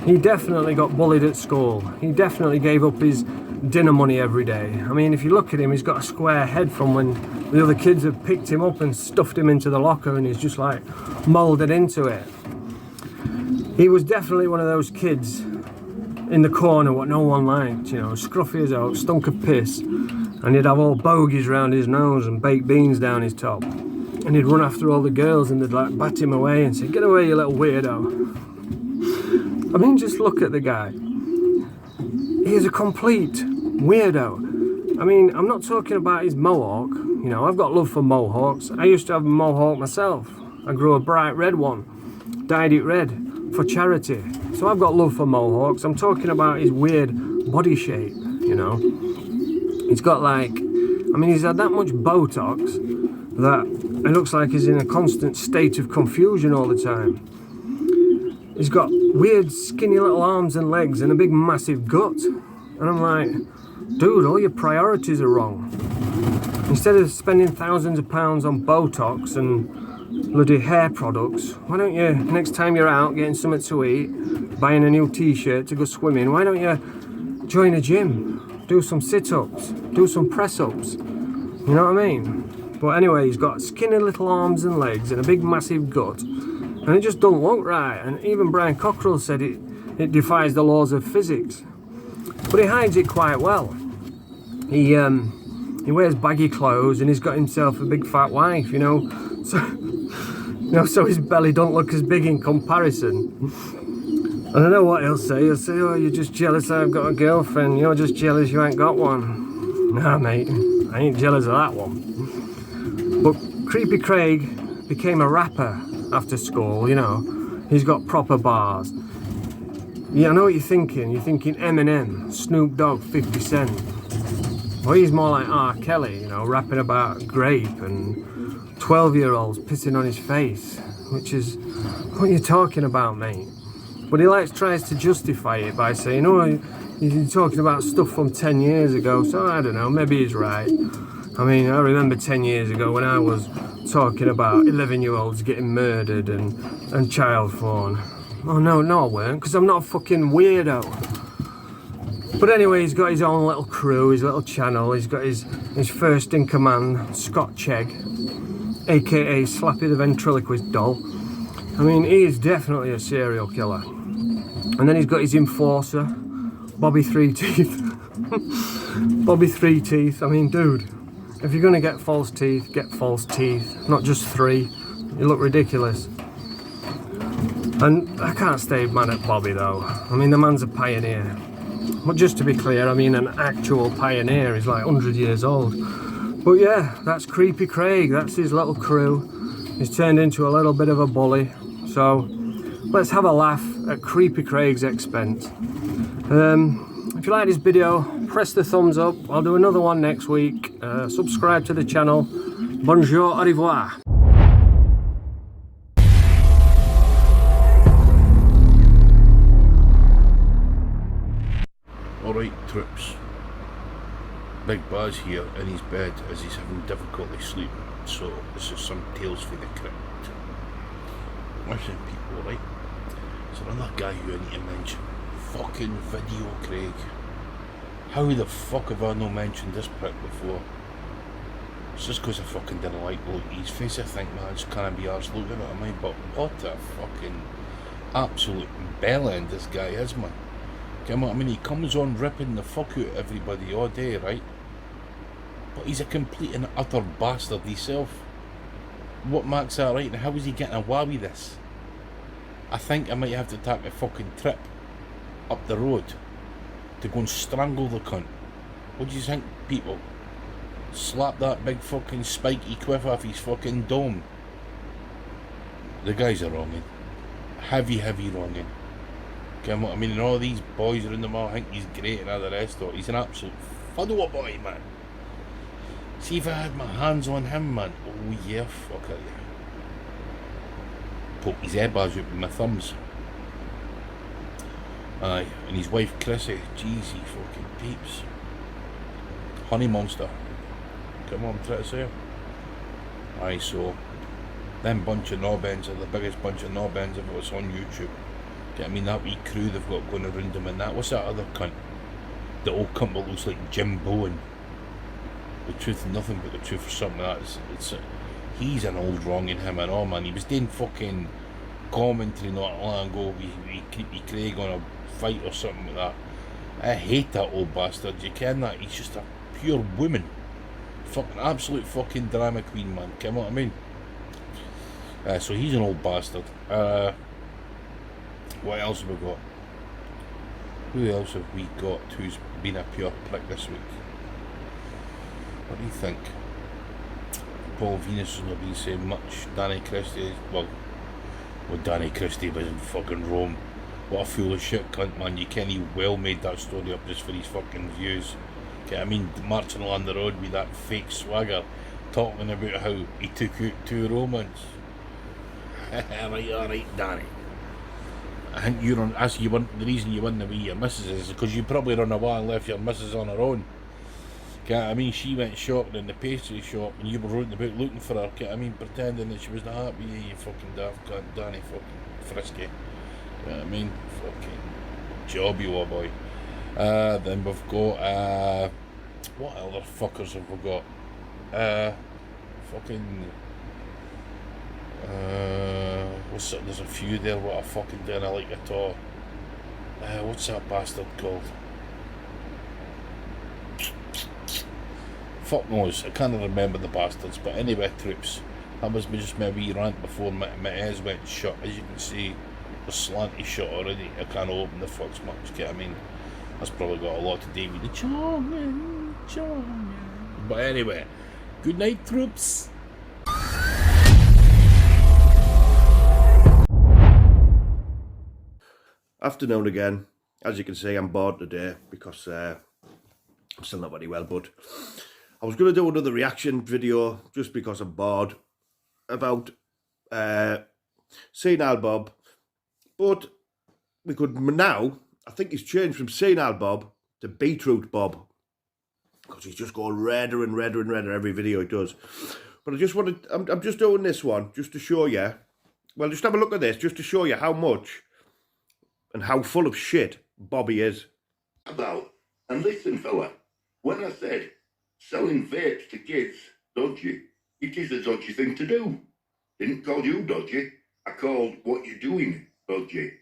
He definitely got bullied at school. He definitely gave up his dinner money every day. I mean, if you look at him, he's got a square head from when the other kids have picked him up and stuffed him into the locker, and he's just like moulded into it. He was definitely one of those kids in the corner what no one liked, you know, scruffy as oak, stunk of piss, and he'd have all bogies round his nose and baked beans down his top. And he'd run after all the girls and they'd like bat him away and say, "Get away, you little weirdo." I mean, just look at the guy. He is a complete weirdo. I mean, I'm not talking about his mohawk. You know, I've got love for mohawks. I used to have a mohawk myself. I grew a bright red one, dyed it red for charity. So I've got love for mohawks. I'm talking about his weird body shape, you know. He's got like, I mean, he's had that much Botox that it looks like he's in a constant state of confusion all the time. He's got weird skinny little arms and legs and a big massive gut. And I'm like, dude, all your priorities are wrong. Instead of spending thousands of pounds on Botox and bloody hair products, why don't you, next time you're out getting something to eat, buying a new t-shirt to go swimming, why don't you join a gym, do some sit-ups, do some press-ups, you know what I mean? But anyway, he's got skinny little arms and legs and a big massive gut. And it just don't look right, and even Brian Cockrell said it defies the laws of physics. But he hides it quite well. He wears baggy clothes and he's got himself a big fat wife, you know. So his belly don't look as big in comparison. And I know what he'll say. He'll say, "Oh, you're just jealous I've got a girlfriend. You're just jealous you ain't got one." Nah, mate, I ain't jealous of that one. But Creepy Craig became a rapper after school, you know. He's got proper bars. Yeah, I know what you're thinking. You're thinking Eminem, Snoop Dogg, 50 Cent. Well, he's more like R. Kelly, you know, rapping about grape and 12-year-olds pissing on his face, which is what you're talking about, mate. But he tries to justify it by saying, "Oh, you're talking about stuff from 10 years ago," so I don't know, maybe he's right. I mean, I remember 10 years ago when I was talking about 11-year-olds getting murdered and child porn. Oh no, I weren't, because I'm not a fucking weirdo. But anyway, he's got his own little crew, his little channel. He's got his first in command, Scott Chegg, aka Slappy the ventriloquist doll. I mean, he is definitely a serial killer. And then he's got his enforcer, Bobby Three Teeth. Bobby Three Teeth, I mean, dude. If you're going to get false teeth, not just 3. You look ridiculous. And I can't stay mad at Bobby though. I mean, the man's a pioneer. But just to be clear, I mean an actual pioneer. He's like 100 years old. But yeah, that's Creepy Craig. That's his little crew. He's turned into a little bit of a bully. So let's have a laugh at Creepy Craig's expense. If you like this video, press the thumbs up. I'll do another one next week. Subscribe to the channel. Bonjour, au revoir. Alright, troops. Big Baz here in his bed as he's having difficulty sleeping, so this is some tales for the crypt. Listen, people, right? There's another guy who I need to mention. Fucking Video Craig. How the fuck have I not mentioned this prick before? It's just because I fucking didn't like the look of his face. I think, man, I just can't be arsed looking at me, but what a fucking absolute bellend this guy is, man. I mean, he comes on ripping the fuck out of everybody all day, right? But he's a complete and utter bastard himself. What makes that right, and how is he getting away with this? I think I might have to take a fucking trip up the road to go and strangle the cunt. What do you think, people? Slap that big fucking spiky quiff off his fucking dome. The guy's a wrongin'. Heavy wrongin'. Get what I mean? And all these boys around the mall think he's great and all the rest of it. He's an absolute fuddle boy, man. See if I had my hands on him, man. Oh yeah, fuck it. Poke his eyeballs out with my thumbs. Aye, and his wife Chrissy, jeez, he fucking peeps. Honey monster. Get what I'm trying to say? Aye, so them bunch of knobbends are the biggest bunch of knobbends of what's on YouTube. Get I mean, that wee crew they've got going around them and that. What's that other cunt? The old cunt that looks like Jim Bowen. The truth, nothing but the truth, or something like that. He's an old wrong in him and all, man. He was doing fucking commentary not long ago with Creepy Craig on a fight or something like that. I hate that old bastard. You ken that? He's just a pure woman. Fucking absolute fucking drama queen, man. Ken what I mean? So he's an old bastard. What else have we got? Who else have we got who's been a pure prick this week? What do you think? Paul Venus has not been saying much. Danny Christie, well, Danny Christie was in fucking Rome. What a fool of shit cunt, man. You can't he well made that story up just for his fucking views. Okay, I mean, marching along the road with that fake swagger, talking about how he took out 2 Romans. Alright, Danny. I think you're on, the reason you went away your missus is because you probably run away and left your missus on her own. Okay, I mean, she went shopping in the pastry shop and you were running about looking for her. Okay, I mean, pretending that she was not happy. You fucking daft cunt, Danny fucking frisky. You know what I mean? Fucking job you are, boy. Then we've got, what other fuckers have we got? What's that? There's a few there what I fucking do and I like at all. What's that bastard called? Fuck knows, I can't remember the bastards, but anyway, troops, that was just my wee rant before my eyes went shut. As you can see, the slanty shut already. I can't open the fucks much, get I mean, that's probably got a lot to do with the charming. But anyway, good night, troops. Afternoon again. As you can see, I'm bored today because I'm still not very well, but I was going to do another reaction video just because I'm bored about Senile Bob, but we could now, I think he's changed from Senile Bob to Beetroot Bob because he's just going redder and redder and redder every video he does. But I just wanted, I'm just doing this one just to show you, well, just have a look at this just to show you how much and how full of shit Bobby is. About, and listen, fella, when I said selling vapes to kids, dodgy, it is a dodgy thing to do. Didn't call you dodgy, I called what you're doing dodgy.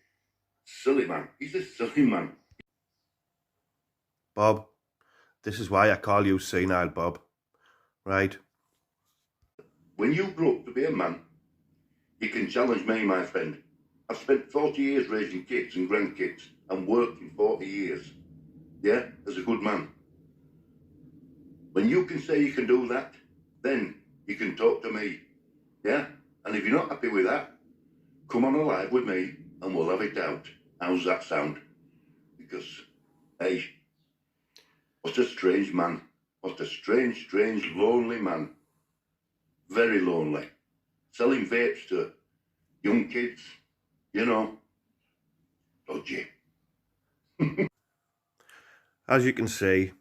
Silly man, he's a silly man. Bob, this is why I call you Senile Bob, right? When you grow up to be a man, you can challenge me, my friend. I've spent 40 years raising kids and grandkids and worked in 40 years, yeah, as a good man. When you can say you can do that, then you can talk to me, yeah? And if you're not happy with that, come on alive with me and we'll have it out. How's that sound? Because, hey, what a strange man. What a strange, strange, lonely man. Very lonely. Selling vapes to young kids, you know, dodgy. As you can see,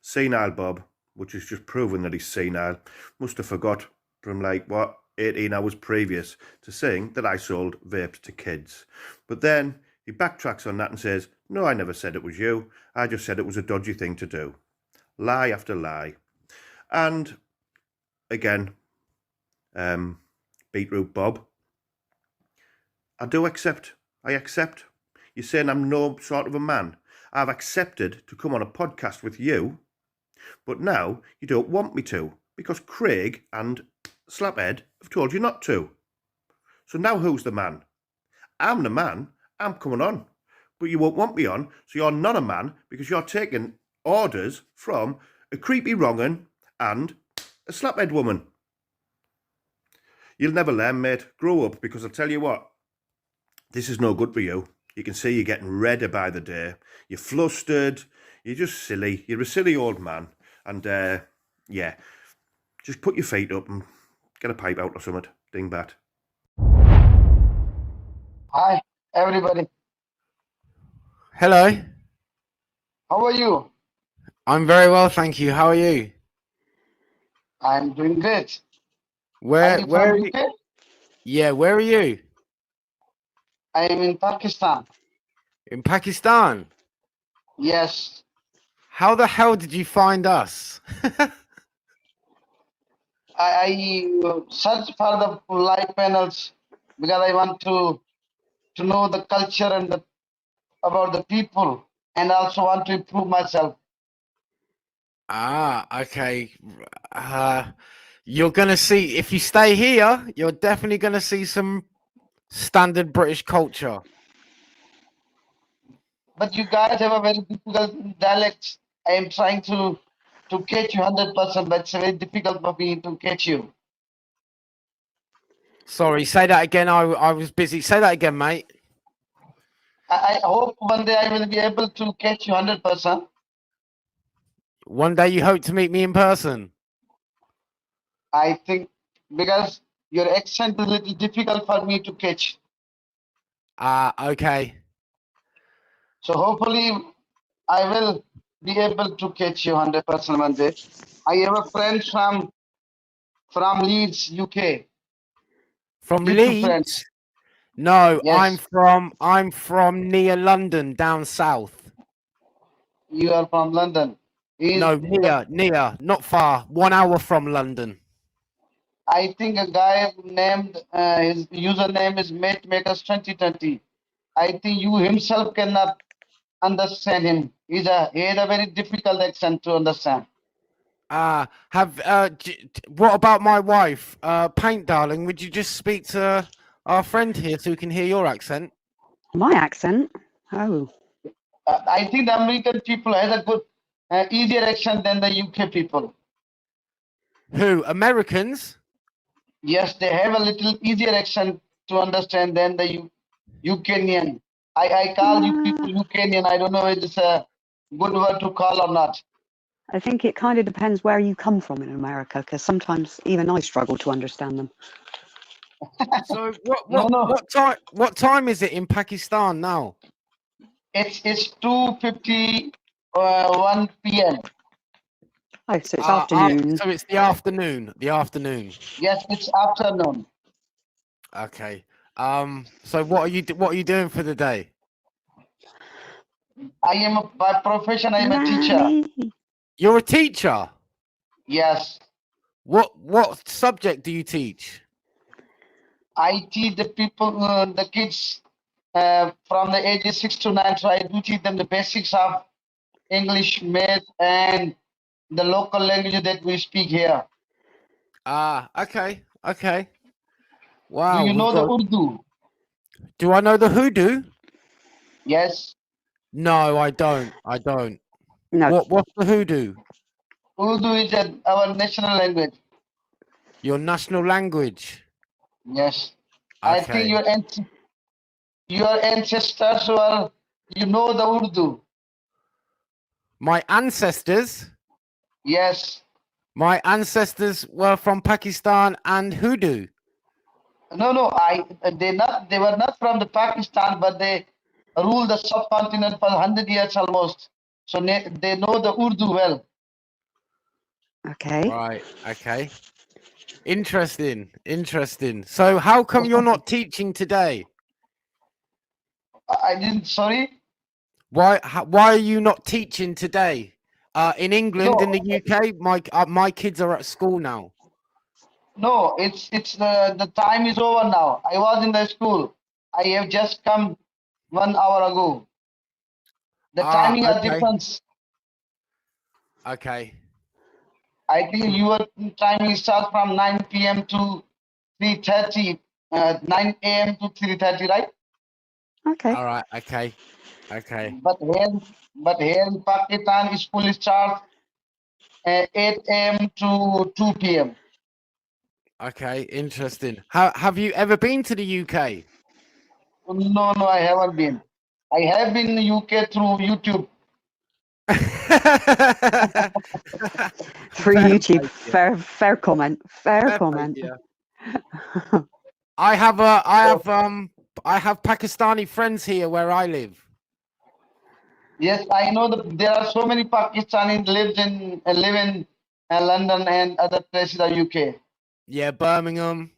Senile Bob, which is just proving that he's senile, must have forgot from like, what, 18 hours previous to saying that I sold vapes to kids. But then he backtracks on that and says, no, I never said it was you. I just said it was a dodgy thing to do. Lie after lie. And again, Beetroot Bob, I accept. You're saying I'm no sort of a man. I've accepted to come on a podcast with you, but now you don't want me to because Craig and Slaphead have told you not to. So now who's the man? I'm the man. I'm coming on. But you won't want me on, so you're not a man because you're taking orders from a creepy wrong'un and a Slaphead woman. You'll never learn, mate. Grow up, because I'll tell you what, this is no good for you. You can see you're getting redder by the day. You're flustered. You're just silly. You're a silly old man. And yeah, just put your feet up and get a pipe out or something. Dingbat. Hi, everybody. Hello. How are you? I'm very well, thank you. How are you? I'm doing great. Are Where you where from are you? UK? Yeah, where are you? I am in Pakistan. In Pakistan. Yes. How the hell did you find us? I search for the live panels because I want to know the culture and about the people, and also want to improve myself. Ah, okay. You're gonna see, if you stay here, you're definitely gonna see some standard British culture. But you guys have a very difficult dialect. I am trying to catch you 100%, but it's very difficult for me to catch you. Sorry, say that again. I was busy. Say that again, mate. I hope one day I will be able to catch you 100%. One day you hope to meet me in person. I think because your accent is a little difficult for me to catch. Ah, okay. So hopefully I will be able to catch you 100% one day. I have a friend from Leeds, UK. From YouTube friend. Leeds? No, Yes. I'm from near London, down south. You are from London. No, near, not far. 1 hour from London. I think a guy named his username is MateMakers2020. I think you himself cannot understand him. He has a very difficult accent to understand. What about my wife? Paint, darling, would you just speak to our friend here so we can hear your accent? My accent? Oh. I think the American people has a good, easier accent than the UK people. Who? Americans? Yes, they have a little easier accent to understand than the Ukrainian. I call you people Ukrainian. I don't know if it's a good word to call or not. I think it kind of depends where you come from in America, because sometimes even I struggle to understand them. So what time is it in Pakistan now? It's 2:51 p.m. Oh, so it's afternoon. So it's the afternoon. The afternoon. Yes, it's afternoon. Okay. So what are you doing for the day? I am by profession. I am a teacher. You're a teacher? Yes. What subject do you teach? I teach the people, the kids from the ages 6 to 9. So I do teach them the basics of English, math, and the local language that we speak here. Okay. Wow. Do you know the Urdu? Do I know the hoodoo? Yes. No, I don't. No. What's the hoodoo? Urdu is our national language. Your national language? Yes. Okay. I think your ancestors were, you know the Urdu. My ancestors? Yes. My ancestors were from Pakistan and hoodoo. No. They were not from the Pakistan, but they ruled the subcontinent for 100 years almost. So they know the Urdu well. Okay. Right. Okay. Interesting. So how come you're not teaching today? I didn't. Sorry. Why are you not teaching today? In England, in the UK, my kids are at school now. No, it's the time is over now. I was in the school. I have just come 1 hour ago. The timing are different. Okay. I think your timing starts from 9 p.m. to 3:30, 9 a.m. to 3:30, right? Okay. All right. Okay. But here in Pakistan, school starts 8 a.m. to 2 p.m. Okay. Interesting. Have you ever been to the UK? No, I haven't been. I have been in the UK through YouTube. Through Fair YouTube. play to you. Fair comment. Fair Fair play comment. to you. I have Pakistani friends here where I live. Yes, I know that there are so many Pakistanis live in London and other places of UK. Yeah, Birmingham,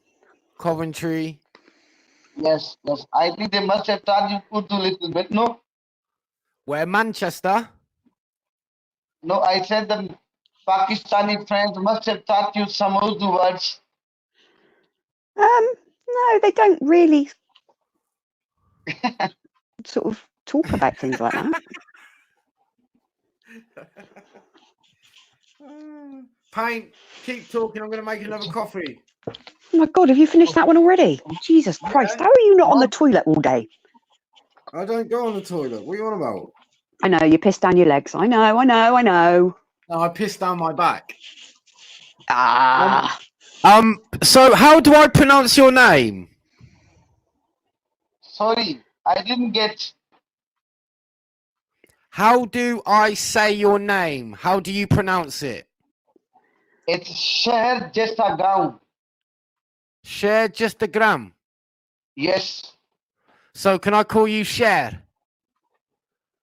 Coventry. Yes, yes. I think they must have taught you Urdu a little bit. No, Where Manchester? no. I said the Pakistani friends must have taught you some Urdu words. No, they don't really sort of talk about things like that. Paint, keep talking. I'm going to make another coffee. Oh my God, have you finished that one already? Jesus Christ, how are you not on the toilet all day? I don't go on the toilet. What are you on about? I know, you pissed down your legs. I know. No, I pissed down my back. Ah. So how do I pronounce your name? Sorry, I didn't get. How do I say your name? How do you pronounce it? It's Sheher Jesta Gaon. Share just a gram. Yes. So can I call you Share?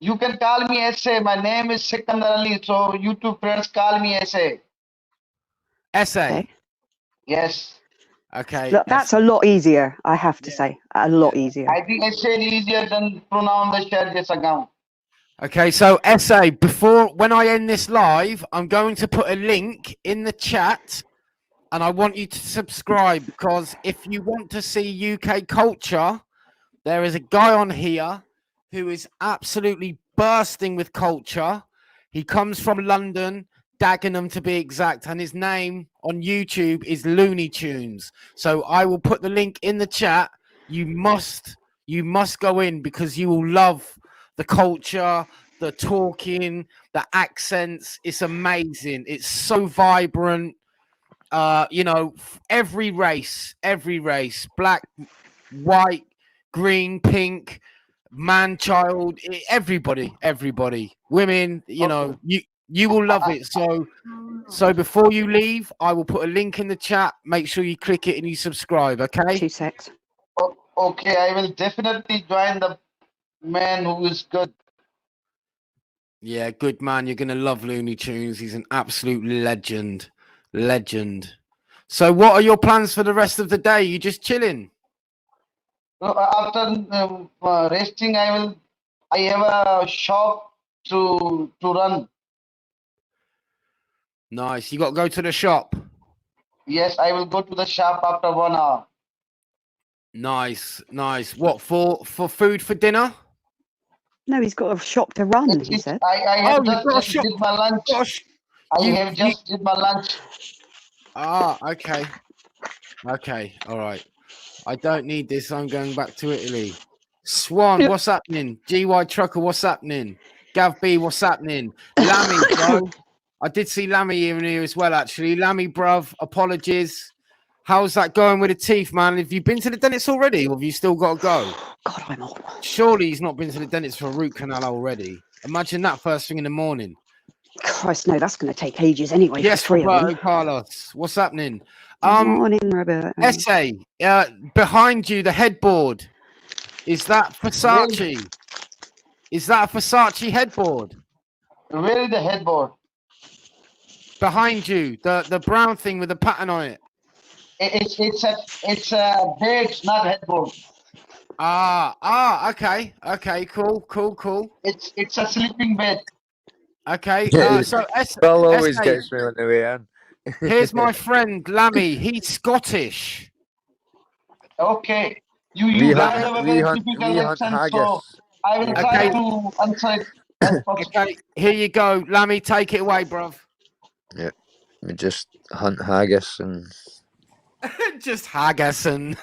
You can call me SA. My name is Sikandar Ali, so YouTube friends call me SA. SA. Okay. Yes. Okay. Look, that's a lot easier, I have to say. A lot easier. I think SA is easier than pronounce the Sheher Jesta Gaon. Okay, so SA, when I end this live, I'm going to put a link in the chat and I want you to subscribe because if you want to see UK culture, there is a guy on here who is absolutely bursting with culture. He comes from London, Dagenham to be exact, and his name on YouTube is Looney Tunes. So I will put the link in the chat. You must go in because you will love the culture, the talking, the accents. It's amazing. It's so vibrant. Every race, black, white, green, pink, man, child, everybody, women, you will love it. So before you leave, I will put a link in the chat. Make sure you click it and you subscribe, okay? 2 secs. Okay, I will definitely join the man who is good. Yeah, good man. You're going to love Looney Tunes. He's an absolute legend. So what are your plans for the rest of the day? You just chilling? After resting, I have a shop to run. Nice. You got to go to the shop? Yes, I will go to the shop after 1 hour. Nice. What, for food for dinner? No, he's got a shop to run, he said. I have just did my lunch. I have just did my lunch. Ah, okay. All right. I don't need this. I'm going back to Italy. Swan, what's happening? GY Trucker, what's happening? Gav B, what's happening? Lammy, bro. I did see Lammy in here as well, actually. Lammy, bruv, apologies. How's that going with the teeth, man? Have you been to the dentist already, or have you still got to go? God, I'm old. Surely he's not been to the dentist for a root canal already. Imagine that first thing in the morning. Christ, no, that's going to take ages anyway. Yes, for 3 of Roberto them. Carlos. What's happening? Morning, Roberto. Essay, behind you, the headboard. Is that Versace? Is that a Versace headboard? Where is the headboard? Behind you, the brown thing with the pattern on it. It's a bed, not headboard. Okay, cool. It's a sleeping bed. Okay, so Bill always gets me on the way in. Here's my friend Lammy. He's Scottish. Okay, you guys have a very hunt typical accent, so haggis. I will try to answer it. Okay, here you go, Lammy. Take it away, bruv. Yeah, we just hunt haggis and just haggis and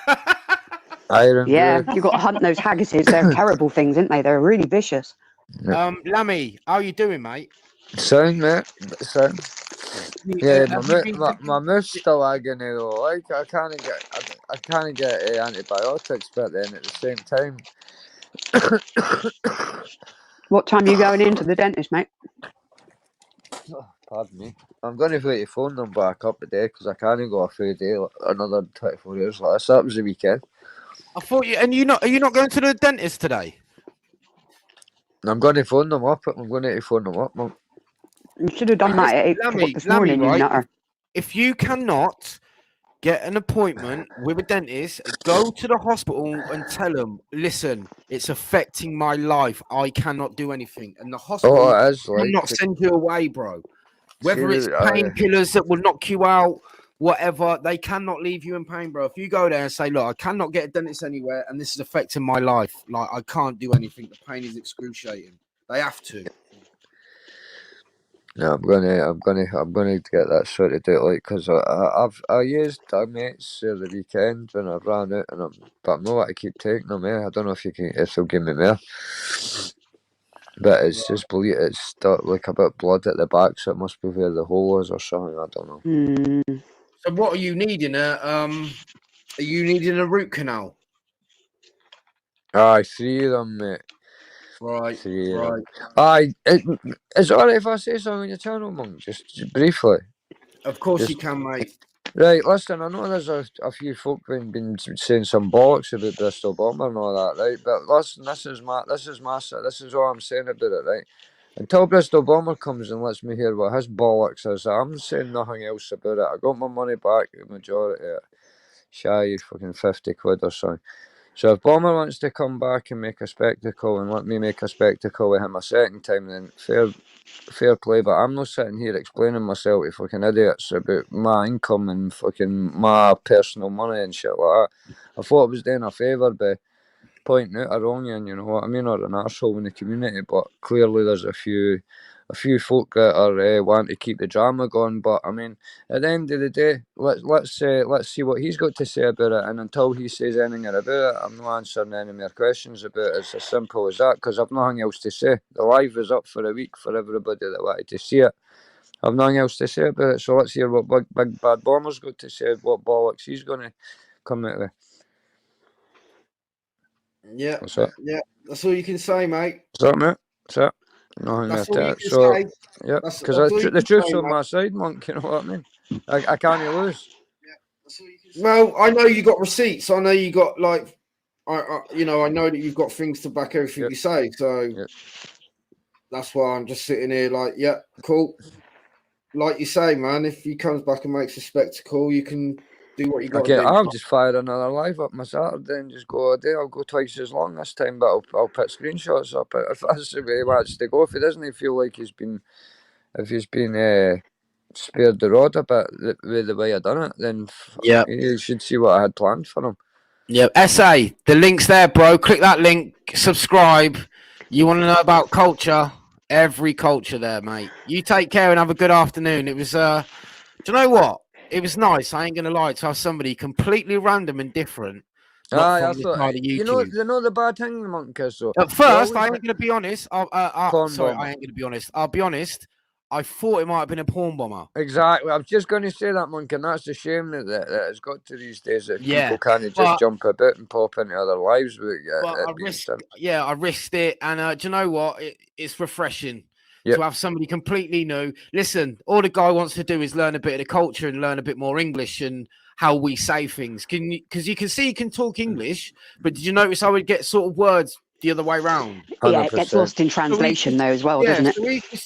iron. Yeah, you've got to hunt those haggises. They're terrible things, aren't they? They're really vicious. Lammy, how you doing, mate? Sound, mate. Sound. Yeah, my moose still agony though. Like I can't get antibiotics, but then at the same time, What time are you going into the dentist, mate? Oh, pardon me. I'm going to put your phone number back up today because I can't go a full day, another 24 hours like this. That was the weekend. I thought you, and are you not going to the dentist today? I'm going to phone them up. I'm going to phone them up, Monk. You should have done that at 8 o'clock this morning, you right? nutter. If you cannot get an appointment with a dentist, go to the hospital and tell them, listen, it's affecting my life. I cannot do anything. And the hospital will not send you away, bro. Whether it's painkillers that will knock you out, whatever, they cannot leave you in pain, bro. If you go there and say, look, I cannot get a dentist anywhere and this is affecting my life, like I can't do anything. The pain is excruciating. They have to. No, I'm gonna get that sorted out, like, because I used our mates the weekend when I ran out, but I'm not want to keep taking them. I don't know if they'll give me more. But it's just it's like a bit of blood at the back, so it must be where the hole is or something. I don't know. So what are you needing? Are you needing a root canal? Aye, 3 of them, mate. Right. 3 of them. Aye, is it alright if I say something on your channel, Monk? Just briefly. Of course you can, mate. Right, listen, I know there's a few folk been saying some bollocks about Bristol Bomber and all that, right? But listen, this is all I'm saying about it, right? Until Bristol Bomber comes and lets me hear what his bollocks is, I'm saying nothing else about it. I got my money back, the majority of it. Shy fucking 50 quid or something. So if Bomber wants to come back and make a spectacle and let me make a spectacle with him a second time, then fair play, but I'm not sitting here explaining myself to fucking idiots about my income and fucking my personal money and shit like that. I thought I was doing a favour by pointing out a wrong, and you know what I mean, or an arsehole in the community, but clearly there's a few folk that are wanting to keep the drama going. But I mean, at the end of the day, let's see what he's got to say about it, and until he says anything about it, I'm not answering any more questions about it. It's as simple as that, because I've nothing else to say. The live is up for a week for everybody that wanted to see it. I've nothing else to say about it, so let's hear what Big Bad Bomber's got to say, what bollocks he's going to come out with. Yeah. What's that? Yeah. That's all you can say, mate. What's that, mate? What's that? Nothing That's like all you that. can So, say. yeah, That's because all you the can truth's say, on mate. my side, Monk, you know what I mean? I can't lose. Well, I know you got receipts. I know you got like, I know that you've got things to back everything you say. So that's why I'm just sitting here like, yeah, cool. Like you say, man, if he comes back and makes a spectacle, you can do what you got to do. I'll just fire another live up my Saturday and just go a day. I'll go twice as long this time, but I'll put screenshots up if that's the way he wants to go. If he doesn't feel like he's been spared the rod a bit with the way I done it, then you should see what I had planned for him. Yeah, SA, the link's there, bro. Click that link, subscribe. You want to know about culture? Every culture there, mate. You take care and have a good afternoon. It was, do you know what? It was nice. I ain't gonna lie, to have somebody completely random and different. I thought, you know the bad thing, Monk, is though. At first, I ain't gonna be honest. I ain't gonna be honest. I'll be honest. I thought it might have been a porn bomber. Exactly. I was just going to say that, Monk, and that's the shame that it's got to these days that people can't just jump about and pop into other lives. I risked it, and do you know what? It's refreshing to have somebody completely new. Listen, all the guy wants to do is learn a bit of the culture and learn a bit more English and how we say things. Because you can see he can talk English, but did you notice how he gets sort of words the other way round? Yeah, it gets lost in translation though as well, doesn't it? So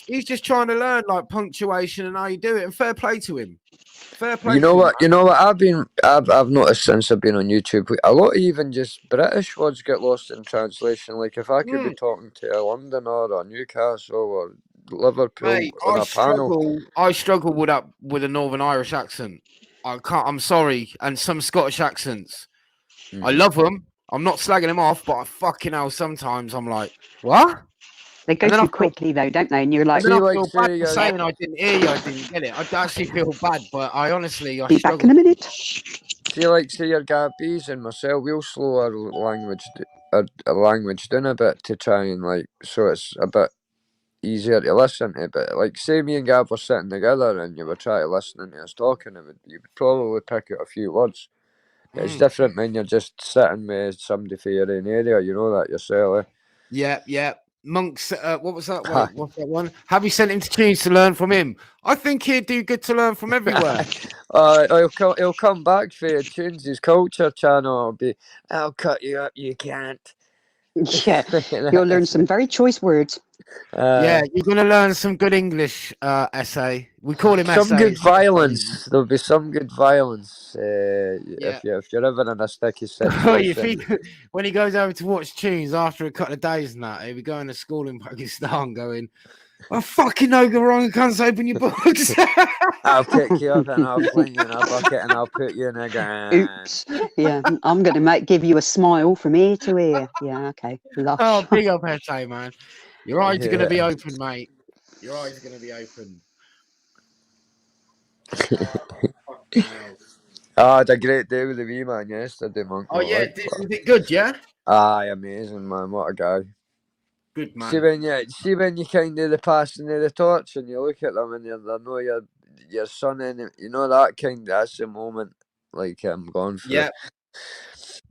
he's just trying to learn like punctuation and how you do it, and fair play to him. Fair play. You know what? I've noticed since I've been on YouTube, a lot of even just British words get lost in translation. Like if I could be talking to a Londoner or Newcastle or Liverpool on a panel, I struggle with a Northern Irish accent. I'm sorry, and some Scottish accents. I love them. I'm not slagging them off, but I fucking hell, sometimes I'm like, what? They go too quickly though, don't they? And you're like, I feel bad for saying I didn't hear you, I didn't get it. I actually feel bad, but I honestly, be back in a minute. Say your Gabbies and myself, we'll slow our language down a bit to try and so it's a bit easier to listen to. But like, say me and Gab were sitting together and you were trying to listen to us talking, you would probably pick out a few words. It's different when you're just sitting with somebody for your own area. You know that yourself. Yeah. Monk's, what was that? Wait, what's that one? Have you sent him to Tunes to learn from him? I think he'd do good to learn from everywhere. He'll come back for Tunes' his culture channel. It'll be, I'll cut you up, you can't. Yeah, you'll learn some very choice words. Yeah, you're going to learn some good English essay. We call him some essay. good violence. There'll be some good violence if you're ever in a sticky situation. When he goes over to watch Tunes after a couple of days and that, he'll be going to school in Pakistan going, I fucking know the wrong, can't open your books. I'll pick you up and I'll fling you in a bucket and I'll put you in a ground. Oops. Yeah, I'm going to give you a smile from ear to ear. Yeah, okay. Lush. Oh, big up essay, man. Your eyes are going to be open, mate. Your eyes are going to be open. I had a great day with the wee man yesterday, Monk. Oh, yeah, was it good, yeah? Aye, amazing, man. What a guy. Good, man. See when you kind of the passing of the torch and you look at them and they know your son in it, you know that that's the moment like I'm going for. Yeah.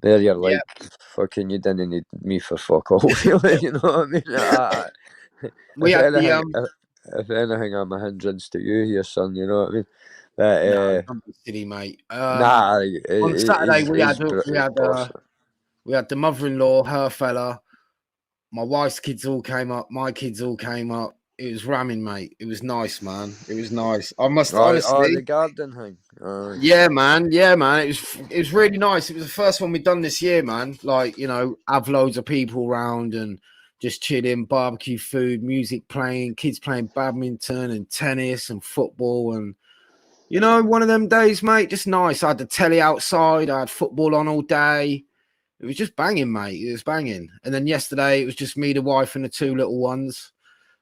There you're like, fucking, you didn't need me for fuck all, really, you know what I mean? If anything, I'm a hindrance to you, your son, you know what I mean? No, don't be silly, mate. On Saturday, we had the mother-in-law, her fella, my wife's kids all came up, my kids all came up. It was ramming, mate. It was nice, man. It was nice. I must honestly. The garden thing. Yeah, man. It was really nice. It was the first one we've done this year, man. Like, you know, have loads of people around and just chilling, barbecue food, music playing, kids playing badminton and tennis and football, and you know, one of them days, mate. Just nice. I had the telly outside. I had football on all day. It was just banging, mate. It was banging. And then yesterday, it was just me, the wife, and the two little ones.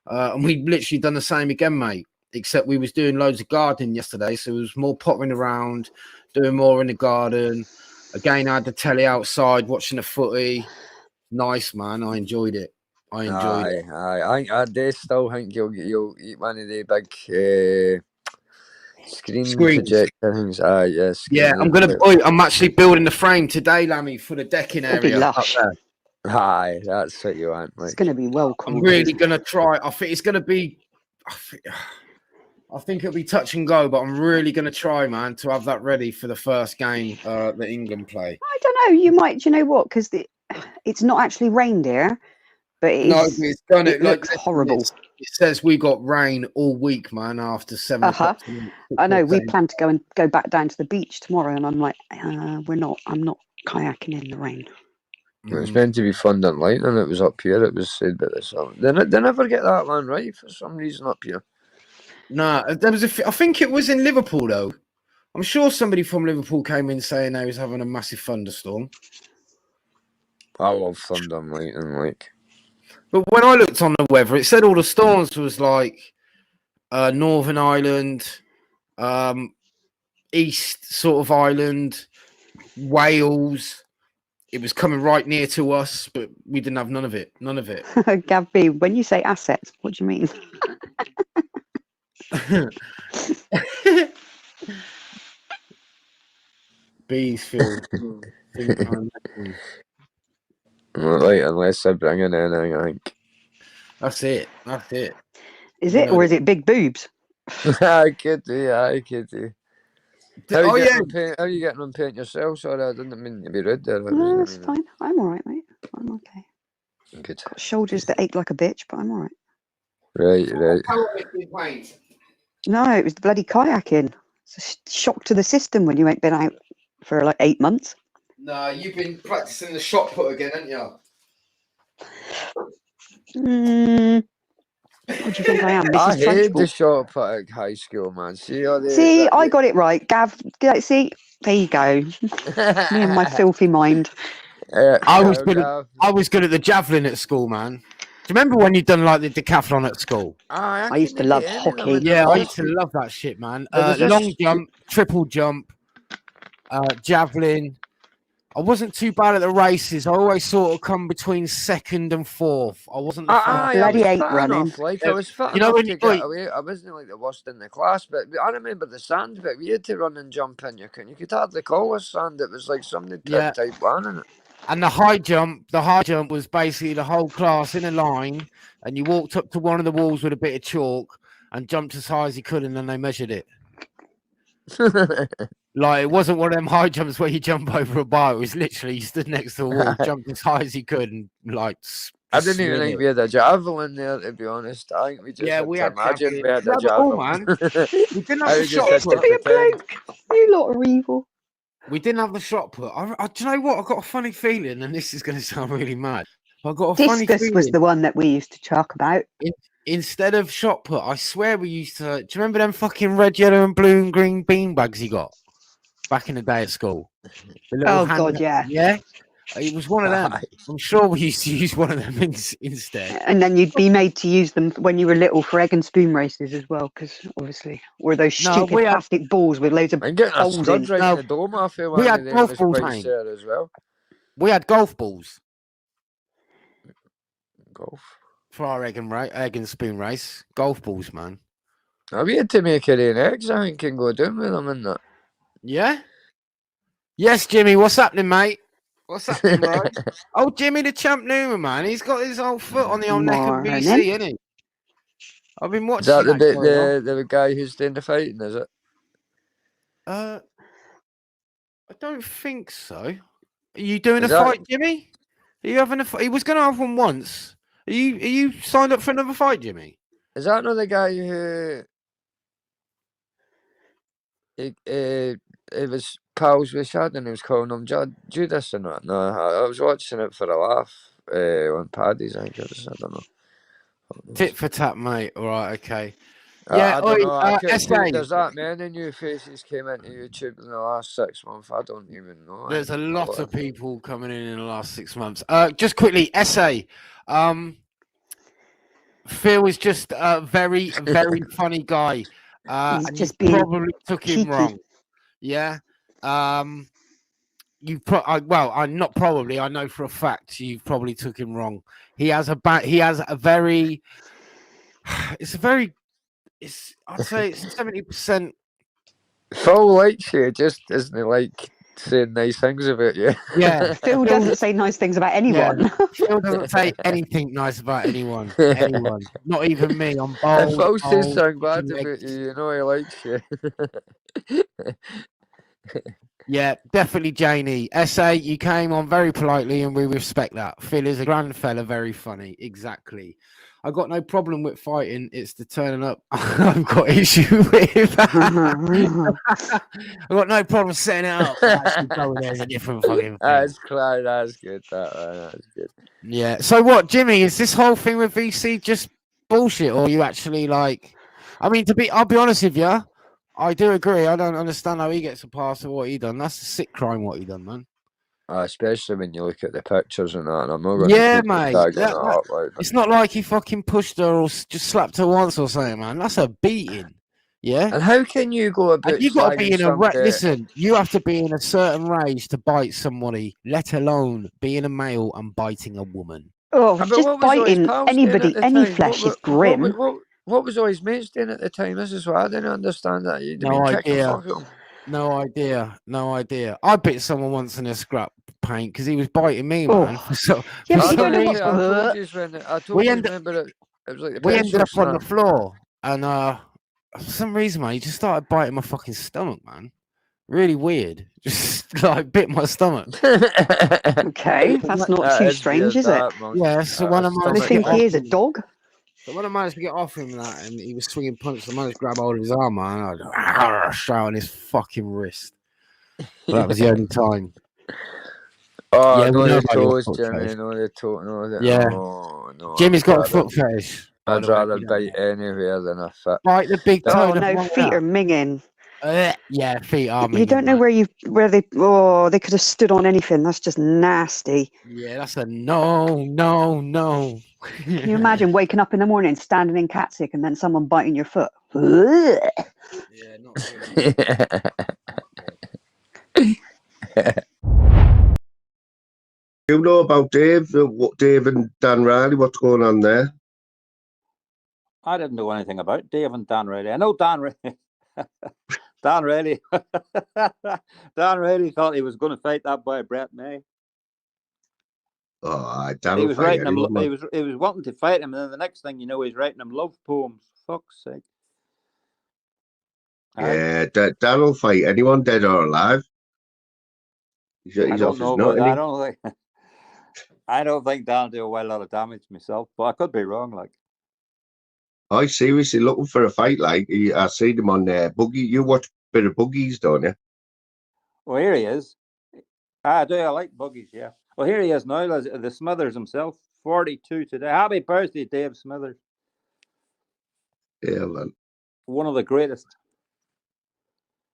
And we literally done the same again, mate. Except we was doing loads of gardening yesterday, so it was more pottering around, doing more in the garden. Again, I had the telly outside, watching the footy. Nice, man. I enjoyed it. I do still think you'll eat one of the big screens. Projector things. Yeah, I'm actually building the frame today, Lammy, for the decking area up there. Aye, that's what you want, mate. It's going to be well cool. I'm really going to try. I think it's going to be. I think it'll be touch and go, but I'm really going to try, man, to have that ready for the first game that England play. I don't know. You might. Do you know what? Because it's not actually reindeer, but it's done. It looks horrible. It says we got rain all week, man. After 7 o'clock. I know. We plan to go back down to the beach tomorrow, and I'm like, we're not. I'm not kayaking in the rain. It was meant to be Thunder and Lightning. It was up here. It was said by the sun. They never get that one right for some reason up here. Nah, there was I think it was in Liverpool though. I'm sure somebody from Liverpool came in saying they was having a massive thunderstorm. I love Thunder and Lightning, like. But when I looked on the weather, it said all the storms was like Northern Ireland, East sort of Ireland, Wales. It was coming right near to us, but we didn't have none of it. None of it. Gav B, when you say assets, what do you mean? Bees feel. Right, unless I bring in anything, I think. That's it. Is it, or is it big boobs? I could do. How are you getting on paint yourself? Sorry, I didn't mean to be rude there. No, that's fine. I'm all right, mate. I'm okay. Good. Got shoulders that ache like a bitch, but I'm all right. Right. No, it was the bloody kayaking. It's a shock to the system when you ain't been out for like 8 months. No, you've been practicing the shot put again, haven't you? What do you think I am, Mrs. I hated the shot put at high school, man. See, I got it right, Gav. See, there you go. Me and my filthy mind. I was good at the javelin at school, man. Do you remember when you done like the decathlon at school? I used to love hockey. Yeah, I used to love that shit, man. Long jump, triple jump, javelin. I wasn't too bad at the races. I always sort of come between second and fourth. I wasn't the I bloody was hate fit running. enough. Like I was fit You know enough when to you get away. I wasn't like the worst in the class, but I remember the sand bit. We had to run and jump in. You could hardly call us sand. It was like somebody Yeah. type one in it. And the high jump was basically the whole class in a line, and you walked up to one of the walls with a bit of chalk and jumped as high as you could, and then they measured it. Like, it wasn't one of them high jumps where you jump over a bar. It was literally you stood next to a wall, jumped as high as you could, and like. I didn't even think we had a javelin there, to be honest. I think we just had we to had imagine javelin. we had We a had it all, javelin. man. We didn't have I the just shot had put. To be a bloke, you lot are evil. We didn't have the shot put. Do you know what? I got a funny feeling, and this is going to sound really mad. I got a funny Discus feeling. was the one that we used to talk about. Instead of shot put, I swear we used to. Do you remember them fucking red, yellow, and blue and green bean bags you got back in the day at school? The little God, yeah. Yeah, it was one of them. I'm sure we used to use one of them instead. And then you'd be made to use them when you were little for egg and spoon races as well, because obviously, or those stupid plastic balls with loads of I'm getting a holes in. scud right in the dome off here. We had golf balls, mate. As well. We had golf balls. Golf. For our egg and spoon race. Golf balls, man. We had to make it in eggs, I think, and go down with them, and that. Yeah? Yes, Jimmy, what's happening, mate? What's happening, bro? Oh, Jimmy the Champ Newman, man. He's got his old foot on the old neck of BC, isn't he? I've been watching Is that the guy who's doing the fighting, is it? I don't think so. Are you doing a fight, Jimmy? Are you having a fight? He was going to have one once. Are you signed up for another fight, Jimmy? Is that another guy who he was pals with Shad and he was calling him Judas and that? No, I was watching it for a laugh on Paddy's, I think it was. I don't know. Tit for tat, mate. All right, okay. Yeah, I don't know. SA. There's that many new faces came into YouTube in the last 6 months. I don't even know. There's a lot of people coming in the last 6 months. Just quickly, SA. Phil is just a very, very funny guy. He's and just you being probably took him cheeky. wrong. Yeah. I'm not probably. I know for a fact you probably took him wrong. He has a very. I'd say it's 70%. Phil likes you, just isn't he, like saying nice things about you? Yeah. Phil doesn't say nice things about anyone. Yeah. Phil doesn't say anything nice about anyone. Not even me. I'm bold. If Phil says bold, something bad next. about you, you know he likes you. Yeah, definitely, Janie. SA, you came on very politely, and we respect that. Phil is a grand fella, very funny. Exactly. I got no problem with fighting. It's the turning up I've got issue with. I got no problem setting it up. Actually going there is a different fucking thing. That's clear. That's good. That's good. Yeah. So what, Jimmy? Is this whole thing with VC just bullshit, or you actually like? I mean, I'll be honest with you. I do agree. I don't understand how he gets a pass of what he done. That's a sick crime what he done, man. Especially when you look at the pictures and that. And I'm not going Yeah, to mate. It's not like he fucking pushed her or just slapped her once or something, man. That's a beating. Yeah. And how can you go about? You got to be in a listen. You have to be in a certain rage to bite somebody, let alone being a male and biting a woman. Oh, just biting anybody, any flesh is grim. What was all his mates doing at the time? This is why I didn't understand that. You'd No been idea. No idea. I bit someone once in a scrap paint because he was biting me, man. Yeah, we ended up on the floor, and for some reason, man, he just started biting my fucking stomach, man. Really weird. Just like bit my stomach. Okay, that's not too strange, is it? Yeah, so one of mine. They think he is a dog. So when I managed to get off him that, and he was swinging punches, I managed to grab hold of his arm, man. And I was straight on his fucking wrist. But that was the only time. Oh, yeah, no, the toes, Jimmy. No, the toe. No, yeah. No. Jimmy's got a foot fetish. I'd rather bite anywhere than a foot. Bite the big toe. Oh no, feet are minging. Yeah, feet are minging. You don't know where they could have stood on anything. That's just nasty. Yeah, that's a no. Can you imagine waking up in the morning, standing in cat sick, and then someone biting your foot? Yeah, not good. you know about Dave? Dave and Dan Riley, what's going on there? I didn't know anything about Dave and Dan Riley. I know Dan Riley. Dan Riley. Dan Riley thought he was going to fight that boy Brett May. Oh, Dan He was writing him. He was wanting to fight him, and then the next thing you know, he's writing him love poems. Fuck's sake. Yeah, Dan will fight anyone, dead or alive. He's off his nut, I don't think. I don't think Dan'll do a well lot of damage myself, but I could be wrong. Like, I seriously looking for a fight. Like, I seen him on Buggy. You watch a bit of Buggies, don't you? well, here he is. I do. I like buggies. Yeah. Well, here he is now. The Smithers himself, 42 today. Happy birthday, Dave Smithers. Yeah, man. One of the greatest.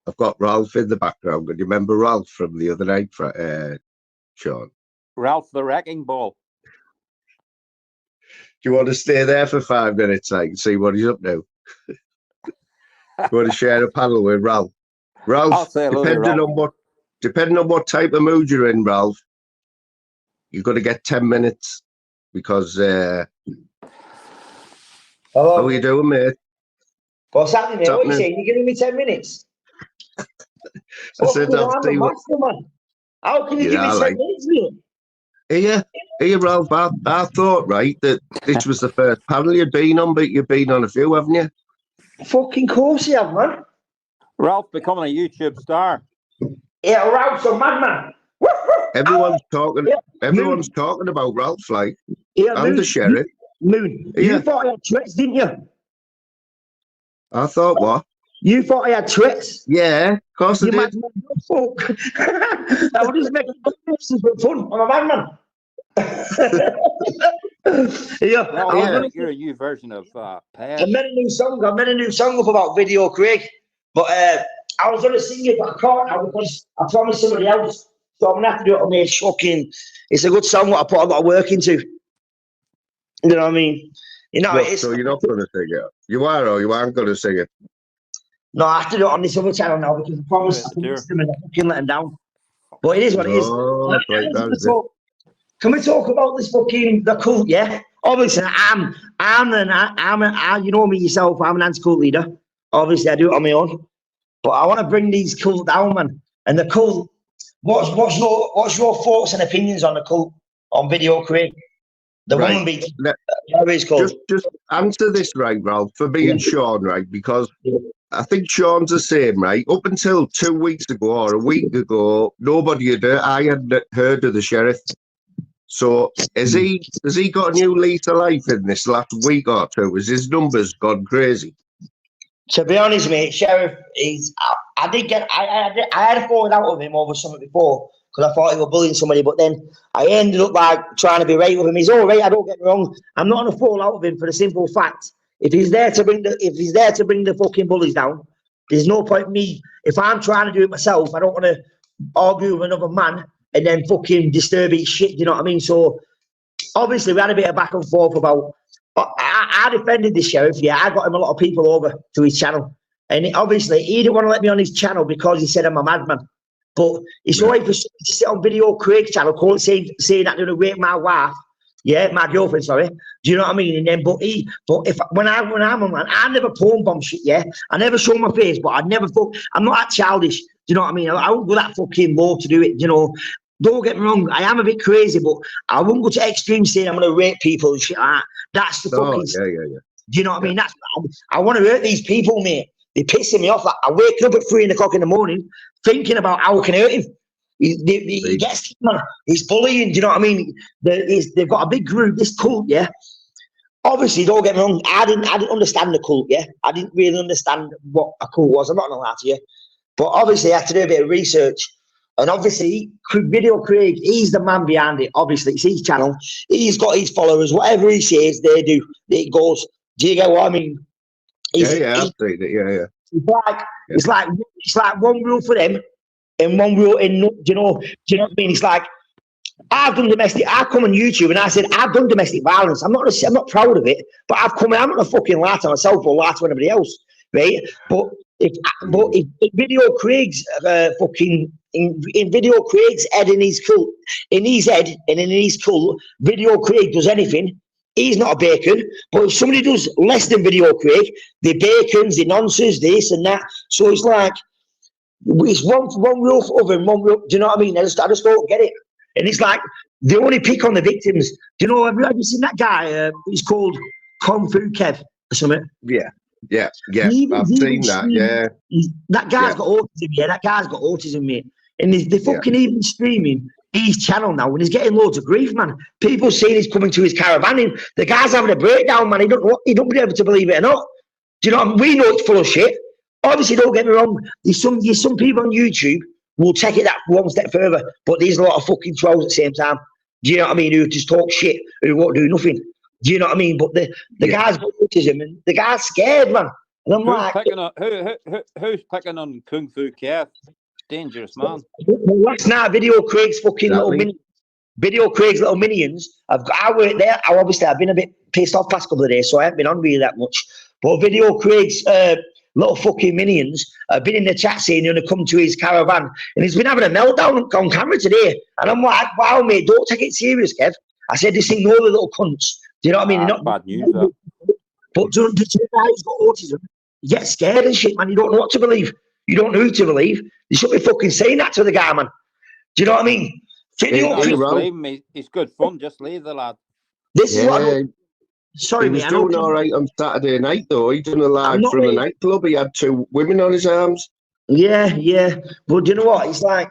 I've got Ralph in the background. Do you remember Ralph from the other night, Sean? Ralph the Wrecking Ball. Do you want to stay there for 5 minutes, like, and see what he's up to? You want to share a panel with Ralph? Ralph, depending on what type of mood you're in, Ralph, you've got to get 10 minutes because. Hello. How are you doing, mate? What's happening, mate? What are you saying? You're giving me 10 minutes? I said, I'll see what. How can you give me 10 minutes, mate? Here, Ralph, I thought, right, that this was the first panel you'd been on, but you've been on a few, haven't you? Fucking course you have, man. Ralph becoming a YouTube star. Yeah, Ralph's a madman. Everyone's talking. Everyone's talking about Ralph, like. Yeah, I'm the sheriff. Moon. You thought I had Tourette's, didn't you? I thought what? You thought I had Tourette's? Yeah, of course I did. Fuck. I was just making fun. I'm a madman. You're a new version of Paz. I made a new song. Up about Video Craig, but I was going to sing it, but I can't now because I promised somebody else. So I'm gonna have to do it on me. It's a good song. What I put a lot of work into. You know what I mean? You know, so you're not going to sing it. You are, or you aren't going to sing it. No, I have to do it on this other channel now because I promised them and I fucking let them down. But it is what it is. Can we talk about this the cult? Yeah, obviously you know me yourself. I'm an anti-cult leader. Obviously, I do it on my own. But I want to bring these cult down, man. And the cult. What's your thoughts and opinions on the cult on Video Craig? The woman beat. Just answer this right, Ralph, for me and Sean, right? Because I think Sean's the same, right? Up until 2 weeks ago or a week ago, I hadn't heard of the sheriff. So has he got a new lease of life in this last week or two? Has his numbers gone crazy? To be honest, mate, Sheriff is. I had a falling out with him over something before because I thought he was bullying somebody, but then I ended up like trying to be right with him. He's all right. I don't get me wrong. I'm not gonna fall out with him for the simple fact if he's there to bring the fucking bullies down, there's no point me if I'm trying to do it myself. I don't want to argue with another man and then fucking disturb his shit. You know what I mean? So obviously we had a bit of back and forth about. I defended the sheriff. Yeah, I got him a lot of people over to his channel, and obviously he didn't want to let me on his channel because he said I'm a madman. But it's all right for somebody to sit on Video Craig's channel, saying that they're gonna rape my wife, my girlfriend. Sorry, do you know what I mean? And then, when I'm a man, I never porn bomb shit. Yeah, I never show my face, but I never I'm not that childish. Do you know what I mean? I won't go that fucking low to do it. You know. Don't get me wrong, I am a bit crazy, but I won't go to extreme saying I'm going to rape people and shit like that. That's the fucking... Do you know what I mean? I want to hurt these people, mate. They're pissing me off. I wake up at 3 o'clock in the morning thinking about how I can hurt him. He gets, man. He's bullying, do you know what I mean? They've got a big group, this cult, yeah? Obviously, don't get me wrong, I didn't understand the cult, yeah? I didn't really understand what a cult was. I'm not going to lie to you. But obviously, I had to do a bit of research. And obviously, Video Craig, he's the man behind it. Obviously, it's his channel. He's got his followers. Whatever he says, they do. It goes. Do you get what I mean? I've seen it. Yeah. It's like one rule for them and one rule in. Do you know what I mean? It's like I've done domestic. I come on YouTube and I said I've done domestic violence. I'm not proud of it, but I'm not gonna fucking lie to myself or lie to anybody else, right? But if Video Craig's fucking in Video Craig's head in his head and in his cult, Video Craig does anything. He's not a bacon, but if somebody does less than Video Craig, they're bacons, they're nonsense, this and that. So it's like it's one rule for other and one rule. Do you know what I mean? I just don't get it. And it's like they only pick on the victims. Do you know? Have you seen that guy? He's called Kung Fu Kev or something. Yeah. I've seen that. Yeah, that guy's got autism. Yeah, that guy's got autism, mate. And they're fucking even streaming his channel now, and he's getting loads of grief, man. People saying he's coming to his caravan, and the guy's having a breakdown, man. He don't be able to believe it or not. Do you know what I mean? We know it's full of shit. Obviously, don't get me wrong. There's some people on YouTube who will take it that one step further, but there's a lot of fucking trolls at the same time. Do you know what I mean? Who just talk shit, who won't do nothing. Do you know what I mean? But the guy's got autism, and the guy's scared, man. And I'm who's picking on Kung Fu Kev? Dangerous man. Well, last night, Video Craig's fucking Video Craig's little minions. I work there. I've been a bit pissed off past couple of days, so I haven't been on really that much. But Video Craig's little fucking minions have been in the chat saying you're gonna come to his caravan, and he's been having a meltdown on camera today. And I'm like, wow, mate, don't take it serious, Kev. I said this thing, all the little cunts. Do you know what I mean? Not bad news. But do you know why he's got autism? You get scared and shit, man. You don't know what to believe. You don't know who to believe. You should be fucking saying that to the guy, man. Do you know what I mean? He's good fun. Just leave the lad. This is what sorry, he was mate. doing all right on Saturday night, though. He done a live from a nightclub. He had 2 women on his arms. Yeah. But do you know what? It's like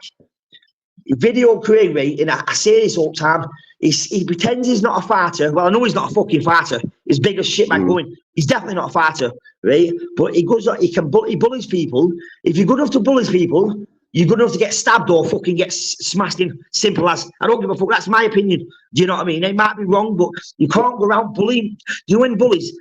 Video Craig, mate, and I say this all the time. He pretends he's not a farter. Well, I know he's not a fucking farter. He's big as shit, man. Going. He's definitely not a farter, right? But he bullies people. If you're good enough to bully people, you're good enough to get stabbed or fucking get smashed in. Simple as. I don't give a fuck. That's my opinion. Do you know what I mean? It might be wrong, but you can't go around bullying. You know when bullies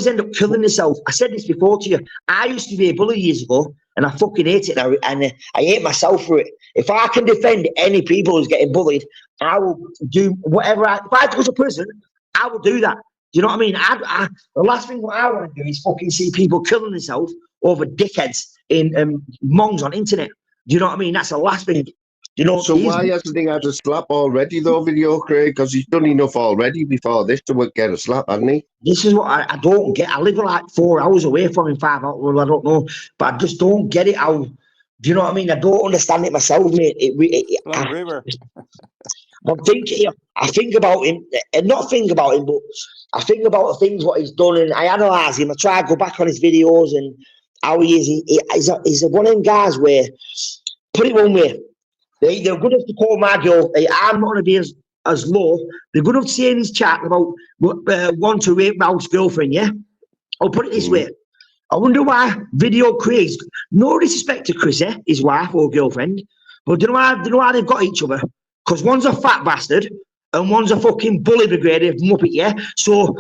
end up killing themselves. I said this before to you. I used to be a bully years ago, and I fucking hate it now, and I hate myself for it. If I can defend any people who's getting bullied, I will do whatever. If I have to go to prison, I will do that. Do you know what I mean? The last thing what I want to do is fucking see people killing themselves over dickheads in mongs on internet. Do you know what I mean? That's the last thing. You know. So why hasn't he had a slap already, though, Video Craig? Because he's done enough already before this to get a slap, hasn't he? This is what I don't get. I live like 4 hours away from him, 5 hours. Well, I don't know, but I just don't get it. How? Do you know what I mean? I don't understand it myself, mate. I think about him, and not think about him, but I think about the things what he's done, and I analyse him. I try to go back on his videos and how he is. He's one of them guys where, put it one way, they're good enough to call my girl. I'm not going to be as low. They're good enough to say in his chat about want to rape Ralph's girlfriend. Yeah, I'll put it this way. I wonder why Video Craig's, no disrespect to Chris, his wife or girlfriend, but do you know why they've got each other? Because one's a fat bastard and one's a fucking bully brigadier muppet, yeah? So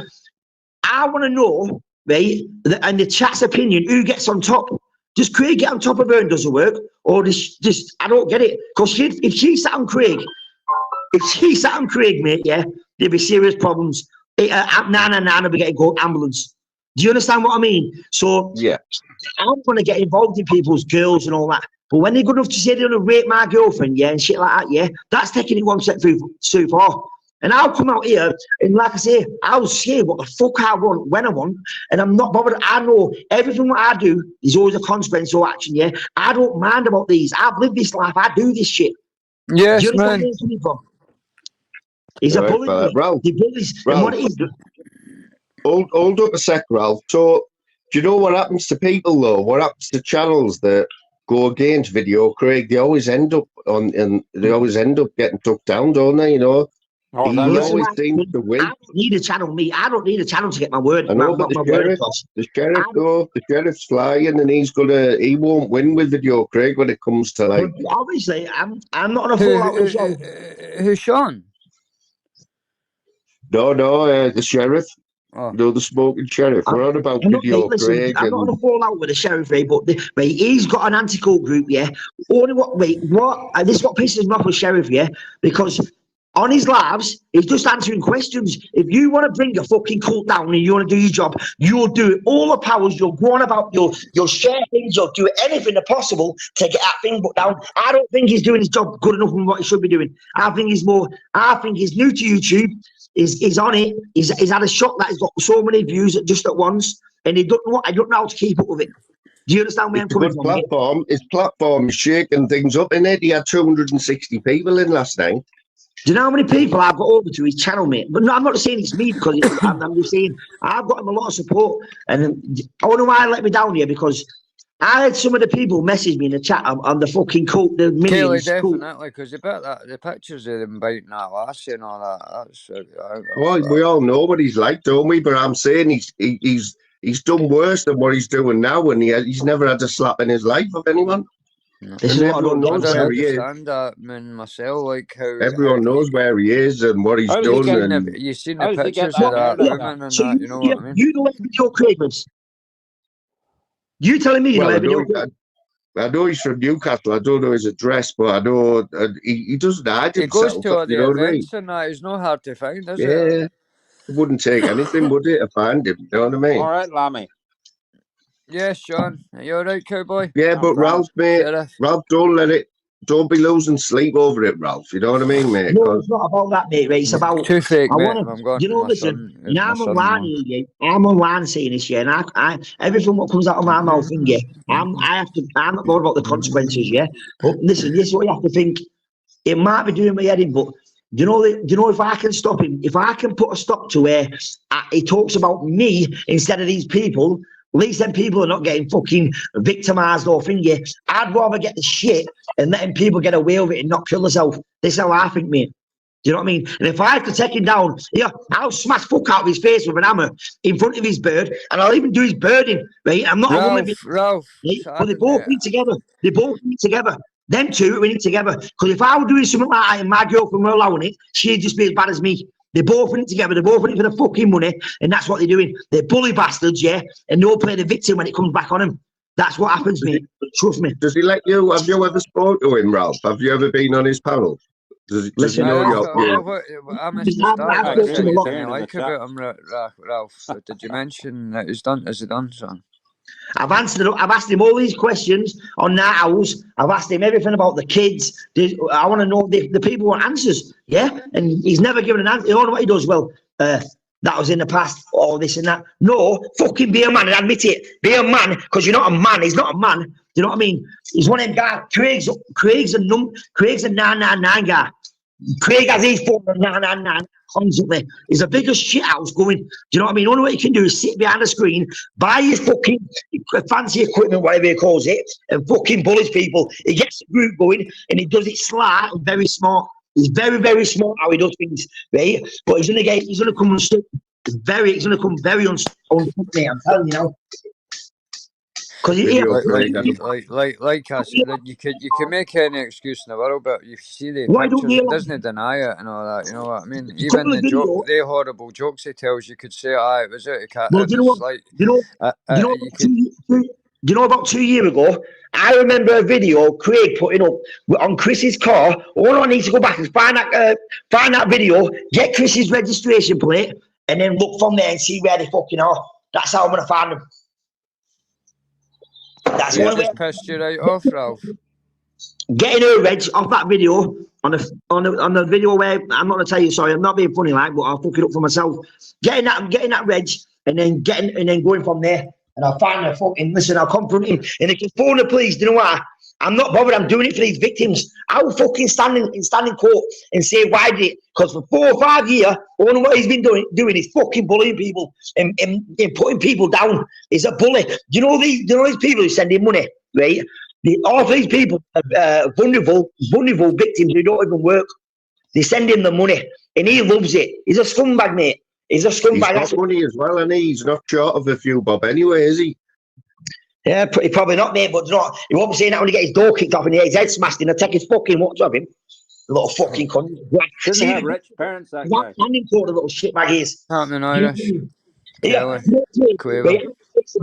I want to know, right, and the chat's opinion, who gets on top? Does Craig get on top of her and does the work? Or just I don't get it. Because if she sat on Craig, mate, yeah, there'd be serious problems. Nana would be getting called ambulance. Do you understand what I mean? So yeah, I'm going to get involved in people's girls and all that. But when they're good enough to say they're going to rape my girlfriend, yeah, and shit like that, yeah, that's taking it one step too far. And I'll come out here and, like I say, I'll say what the fuck I want when I want, and I'm not bothered. I know everything what I do is always a consequence or action, yeah. I don't mind about these. I've lived this life. I do this shit. Yes, do you man. He's a bully. Ralph, he bullies. And what he's doing. Hold up a sec, Ralph. So, do you know what happens to people, though? What happens to channels that go against Video Craig? They always end up getting took down, don't they? You know, he always seems to win. I don't need a channel, me. I don't need a channel to get my word. I know, but the sheriff's flying, and he won't win with Video Craig when it comes to like. Obviously, I'm not on a fallout with Sean. Who's Sean? No, the sheriff. Oh. You know, the smoking sheriff. We're on about Video Craig. I'm not on a fallout with the sheriff, but he's got an anti-cult group, yeah. Only this is what pisses me off with sheriff, yeah, because on his lives, he's just answering questions. If you want to bring a fucking cult down and you want to do your job, you'll do it. All the powers, you'll go on about, you'll share things, you'll do anything possible to get that thing put down. I don't think he's doing his job good enough in what he should be doing. I think he's new to YouTube. He's on it. He's had a shot that he's got so many views just at once, and I don't know how to keep up with it. Do you understand where I'm coming from? Platform. His platform is shaking things up, innit? He had 260 people in last night. Do you know how many people I've got over to his channel, mate? But no, I'm not saying it's me because I'm just saying I've got him a lot of support. And I wonder why he let me down here, because I had some of the people message me in the chat on the fucking cult, the millions. Definitely, because you bet that the pictures of them biting that lassie and all that. That's well, we all know what he's like, don't we? But I'm saying he's done worse than what he's doing now, and he's never had a slap in his life of anyone. This is what I don't understand that, myself, like how everyone knows where he is and what he's done. You've seen the pictures of that woman and that, you know what I mean? You know where video Craig was? You telling me you know where video Craig? I know he's from Newcastle. I don't know his address, but I know he doesn't hide himself. He goes to all the events and that. He's not hard to find, is it? Yeah. It wouldn't take anything, would it, to find him? You know what I mean? All right, Lammy. Yeah, Sean. Are you all right, cowboy? Yeah, but Ralph, mate, Ralph, don't be losing sleep over it, Ralph. You know what I mean, mate? No, it's not about that, mate. Right? It's about too fake, mate. Listen. I'm online saying this, yeah, and I everything what comes out of my mouth, yeah, I'm not bothered about the consequences, yeah. But listen, this is what you have to think. It might be doing my head in, but do you know if I can stop him, if I can put a stop to where he talks about me instead of these people. At least them people are not getting fucking victimised or thingy. I'd rather get the shit and letting people get away with it and not kill themselves. This is how I think, mate. Do you know what I mean? And if I have to take him down, yeah, I'll smash fuck out of his face with an hammer in front of his bird, and I'll even do his birding, right? I'm not a woman. Ralph, right? But they both need together. They both need together. Them two, we need together. Because if I were doing something like that and my girlfriend were allowing it, she'd just be as bad as me. They're both in it together. They're both in it for the fucking money, and that's what they're doing. They're bully bastards, yeah, and they'll play the victim when it comes back on them. That's what happens, mate. Trust me. Does he let you? Have you ever spoken to him, Ralph? Have you ever been on his panel? Does he know your? I missed the start. I like about him, Ralph. Did you mention that he's done? Is he done, son? I've asked him all these questions on Night Owls. I've asked him everything about the kids. I want to know the people want answers, yeah? And he's never given an answer. You know what he does? Well, that was in the past, all this and that. No, fucking be a man and admit it. Be a man, because you're not a man. He's not a man. Do you know what I mean? He's one of them guys. Craig's a 999 guy. Craig has his phone 999 constantly. He's the biggest shit house going. Do you know what I mean? Only what you can do is sit behind the screen, buy his fucking fancy equipment, whatever he calls it, and fucking bullies people. He gets the group going and he does it sly and very smart. He's very, very smart how he does things, right? But he's gonna come unstuck. He's gonna come very unstuck, mate. I'm telling you now. Because like I said, you can make any excuse in the world, but you see the pictures, he doesn't deny it and all that. You know what I mean? Even the horrible jokes he tells, you could say, it was out of cat. Well, do you know about 2 years ago? I remember a video Craig putting up on Chris's car. Oh, I need to go back and find that video, get Chris's registration plate, and then look from there and see where they fucking are. That's how I'm gonna find them. That's one way. Pissed you right off, Ralph. Getting her reg off that video on the video where I'm not gonna tell you. Sorry, I'm not being funny, like, but I'll fuck it up for myself. Getting that reg and then going from there, and I'll find her fucking. Listen, I'll confront him, and if you phone the police, do you know what? I'm not bothered. I'm doing it for these victims. I'll fucking stand in court and say why did it? Because for 4 or 5 years, all what he's been doing is fucking bullying people and putting people down. He's a bully. You know these people who send him money, right? All of these people are vulnerable victims who don't even work. They send him the money, and he loves it. He's a scumbag, mate. He's a scumbag. He's got money as well, and he's not short of a few bob anyway, is he? Yeah, probably not, mate, but you know, he won't be saying that when he gets his door kicked off and his head smashed in. I'll take his fucking watch of him. Little fucking cunt. Doesn't have rich parents, that guy. Standing court, the little shitbag is. I'm in Irish. Yeah.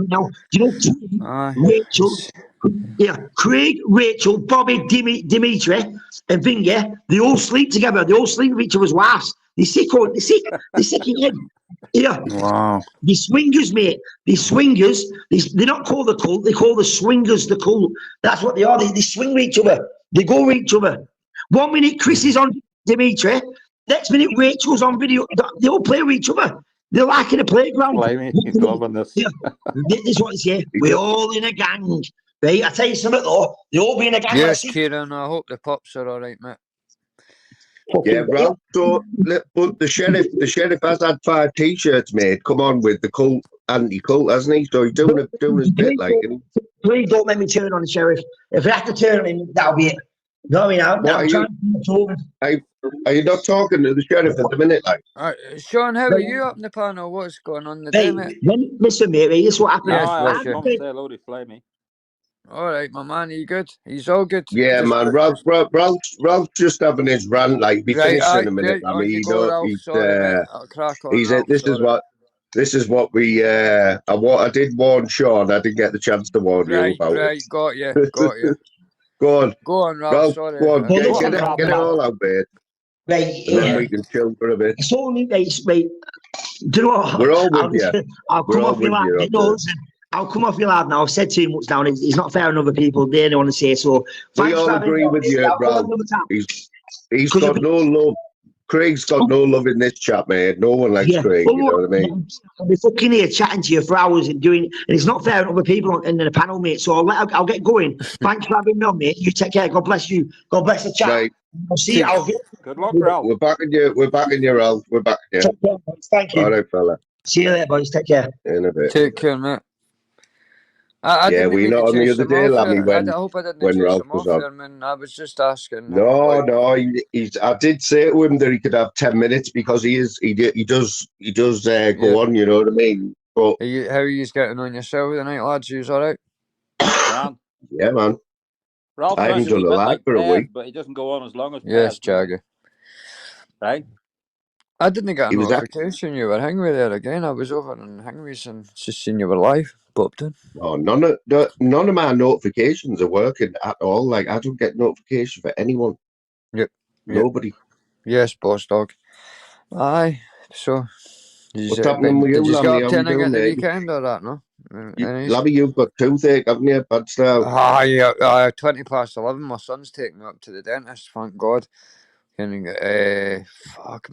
Now, do you know Rachel? Yeah, Craig, Rachel, Bobby, Dimitri, and Vinga, they all sleep together. They all sleep with each other's wives. They're sick in head. Yeah. Wow. The swingers, mate. The swingers. They're not called the cult. They call the swingers the cult. That's what they are. They swing with each other. They go with each other. 1 minute Chris is on Dimitri. Next minute Rachel's on video. They all play with each other. They're like in a playground. Blimey, he's loving this. Yeah. This is what it's here. We're all in a gang. Right? I tell you something though. They all be in a gang. Yes, Kieran, I hope the pups are all right, mate. Yeah, Ralph. So, but the sheriff has had 5 T-shirts made. Come on, with the cult, anti-cult, hasn't he? So he's doing his bit, like. Please don't make me turn on the sheriff. If I have to turn on him, that'll be it. You know what I mean? I'm trying to are you not talking to the sheriff at the minute, like? Sean, how are you up in the panel? What's going on today, mate? Listen, mate, this is what happened. Yes, I bless was come to say hello to Flamey. All right, my man, are you good? He's all good. Yeah, Just- man. Ralph's just having his rant. Like, be Right, finished in a minute. yeah, I on mean, you go, Ralph. Sorry, mate. I'll crack on, Ralph, this is what we. I did warn Sean. I didn't get the chance to warn you about Right, it. got you. Go on, Ralph. Sorry. Go on, get it all out, mate. Right, and then we can chill for a bit. It's only right, mate. Do you know what? We're all with you. I'll come off your lap. No, listen, I'll come off your lap now. I've said too much now. It's not fair on other people. They don't want to say so. We all agree with you, Ralph. He's got no love. Craig's got no love in this chat, mate. No one likes Craig, you know what I mean? I'll be fucking here chatting to you for hours and it's not fair on other people in the panel, mate. So I'll get going. Thanks for having me on, mate. You take care. God bless you. God bless the chat. Right. I'll see you. Good luck, Ralph. We're backing you, Ralph. We're backing you. Take care, thank you. All right, fella. See you later, boys. Take care. In a bit. Take care, mate. I Yeah, didn't we mean not to on the chase other him day, off Lammy, there. I hope I didn't when chase Ralph him was off on. there, man. I was just asking. No, he's. I did say to him that he could have 10 minutes because he does go on. You know what I mean? But how are you getting on yourself tonight, lads? You all right? yeah, man. Ralph I haven't sounds a done wee a bit live like for a Pez, week. but he doesn't go on as long as Yes, Pez. Jagger. Right? I didn't get a He was notification you were hanging there again. I was over in Hangways and just seen you were live. Popped in. Oh, none of my notifications are working at all. Like, I don't get notification for anyone. Yep. Nobody. Yes, boss dog. Aye. So, What's happening with did you, you get Lammy? up How to you anything doing, at the mate? weekend or that? No. Lammy, you've got toothache, haven't you? Bad style. Aye, 20 past 11. My son's taking me up to the dentist. Thank God. And I've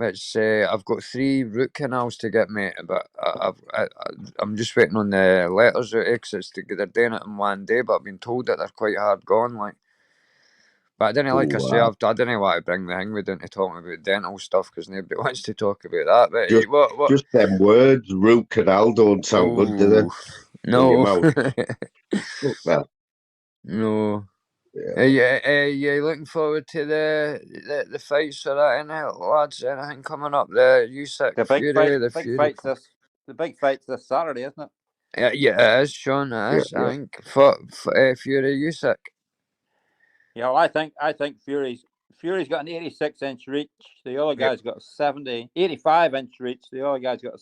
got 3 root canals to get, mate, but I'm just waiting on the letters or exits to get. They're doing it in one day, but I've been told that they're quite hard gone, like. But I didn't like I say, I didn't want to bring the Hangwood into talking about dental stuff because nobody wants to talk about that. But what? Just them words, root canal, don't sound good, do they? No. In your mouth. Well. No. Yeah. Are you looking forward to the fights for that, innit, lads? Anything coming up there? Usyk, The big Fury, fight, the big fight's this Saturday, isn't it? Yeah, it is, Sean. It is. Yeah. I think for Fury Usyk. Yeah, well, I think Fury's got an 86-inch reach. The other guy's got a 85-inch reach. The other guy's got a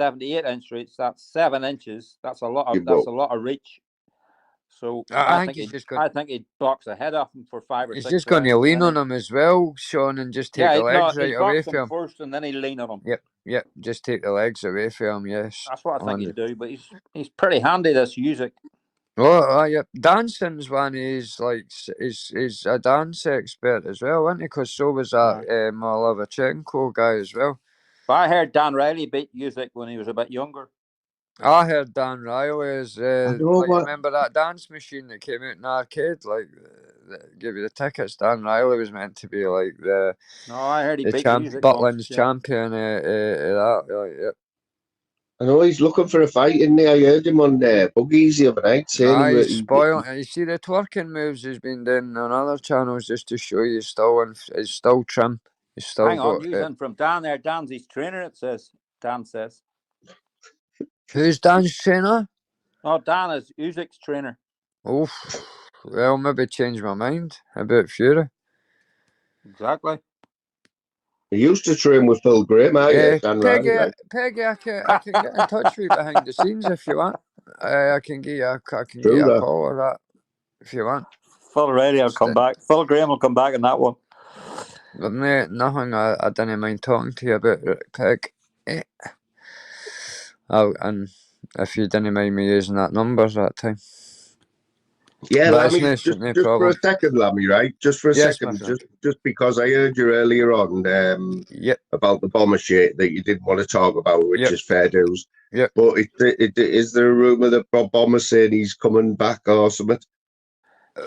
78-inch reach. That's 7 inches. That's a lot of reach. So I think he'd box the head off him for 5 or 6 He's just going to rounds, lean then on him as well, Sean, and just take the legs right he'd away box from him him. first, and then he'd lean on him. Yep. Just take the legs away from him. Yes. That's what I think he'd do. But he's pretty handy, this Usyk. Oh, yeah. Dancing's one is like is a dance expert as well, isn't he? Because so was that Malavachenko guy as well. But I heard Dan Riley beat Usyk when he was a bit younger. I heard Dan Riley is remember that dance machine that came out in the arcade, like that give you the tickets. Dan Riley was meant to be like the I heard he beat Usyk Butland's once, yeah. champion that. Like, yep. I know he's looking for a fight, isn't he? I heard him on Buggies the other night saying he's spoiling. You see the twerking moves he's been doing on other channels just to show you he's still trim. He's still Hang on, using from Dan there. Dan's his trainer, it says. Dan says. Who's Dan's trainer? Oh, Dan is Usyk's trainer. Oh, well, maybe change my mind about Fury. Exactly. He used to train with Phil Graham, Dan Ryan, right? Peggy, I can get in touch with you behind the scenes if you want. I can give you a True that. call or that if you want. Phil Ready will come back. Phil Graham will come back in that one. But mate, nothing I didn't mind talking to you about, Peg. Oh, and if you didn't mind me using that number that time. Yeah, But Lammy, it's just no for problem. a second, Lammy, right? Just for a Yes, my second, friend. just because I heard you earlier on about the bomber shit that you didn't want to talk about, which is fair dues. Yep. But is there a rumour that Bob Bomber's saying he's coming back or something?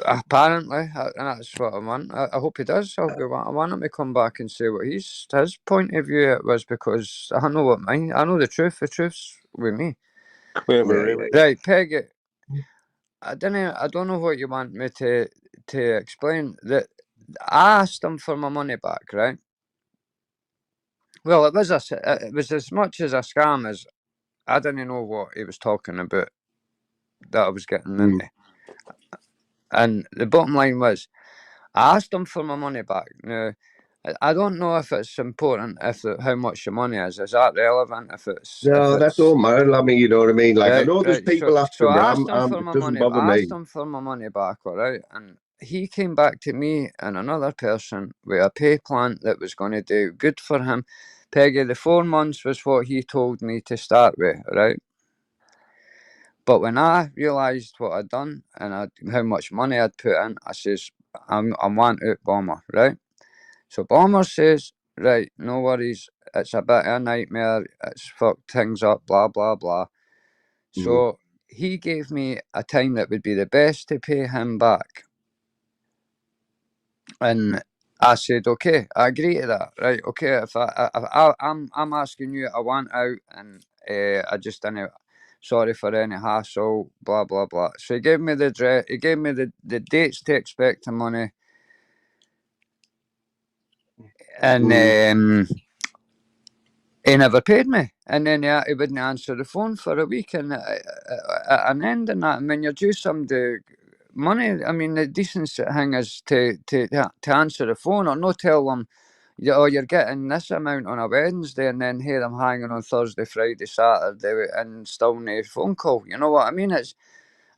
Apparently, and that's what I want. I hope he does. I want him to come back and say what his point of view was, because I know what mine. I know the truth. The truth's with me. Right, Peggy. I don't know what you want me to explain. That I asked him for my money back, right? Well, it was as much as a scam as I didn't know what he was talking about that I was getting into. And the bottom line was, I asked him for my money back. Now, I don't know if it's important how much the money is. Is that relevant? No, that don't matter, Lammy. You know what I mean? Like, I know there's people after so him, but I asked him for it my doesn't money. bother I me. asked him for my money back, all right, and he came back to me and another person with a pay plan that was going to do good for him. Peggy, the 4 months was what he told me to start with, right? But when I realised what I'd done and how much money I'd put in, I says, I want out Bomber, right? So Bomber says, right, no worries, it's a bit of a nightmare, it's fucked things up, blah, blah, blah. So he gave me a time that would be the best to pay him back. And I said, okay, I agree to that, right? Okay, if I'm asking you, I want out, and I just didn't. Sorry for any hassle, blah blah blah. So he gave me he gave me the dates to expect the money, and he never paid me. And then he wouldn't answer the phone for a week, and at an end in that. And when you're due somebody money, I mean, the decent thing is to answer the phone, or not tell them, oh, you're getting this amount on a Wednesday, and then hear them hanging on Thursday, Friday, Saturday, and still no phone call. You know what I mean?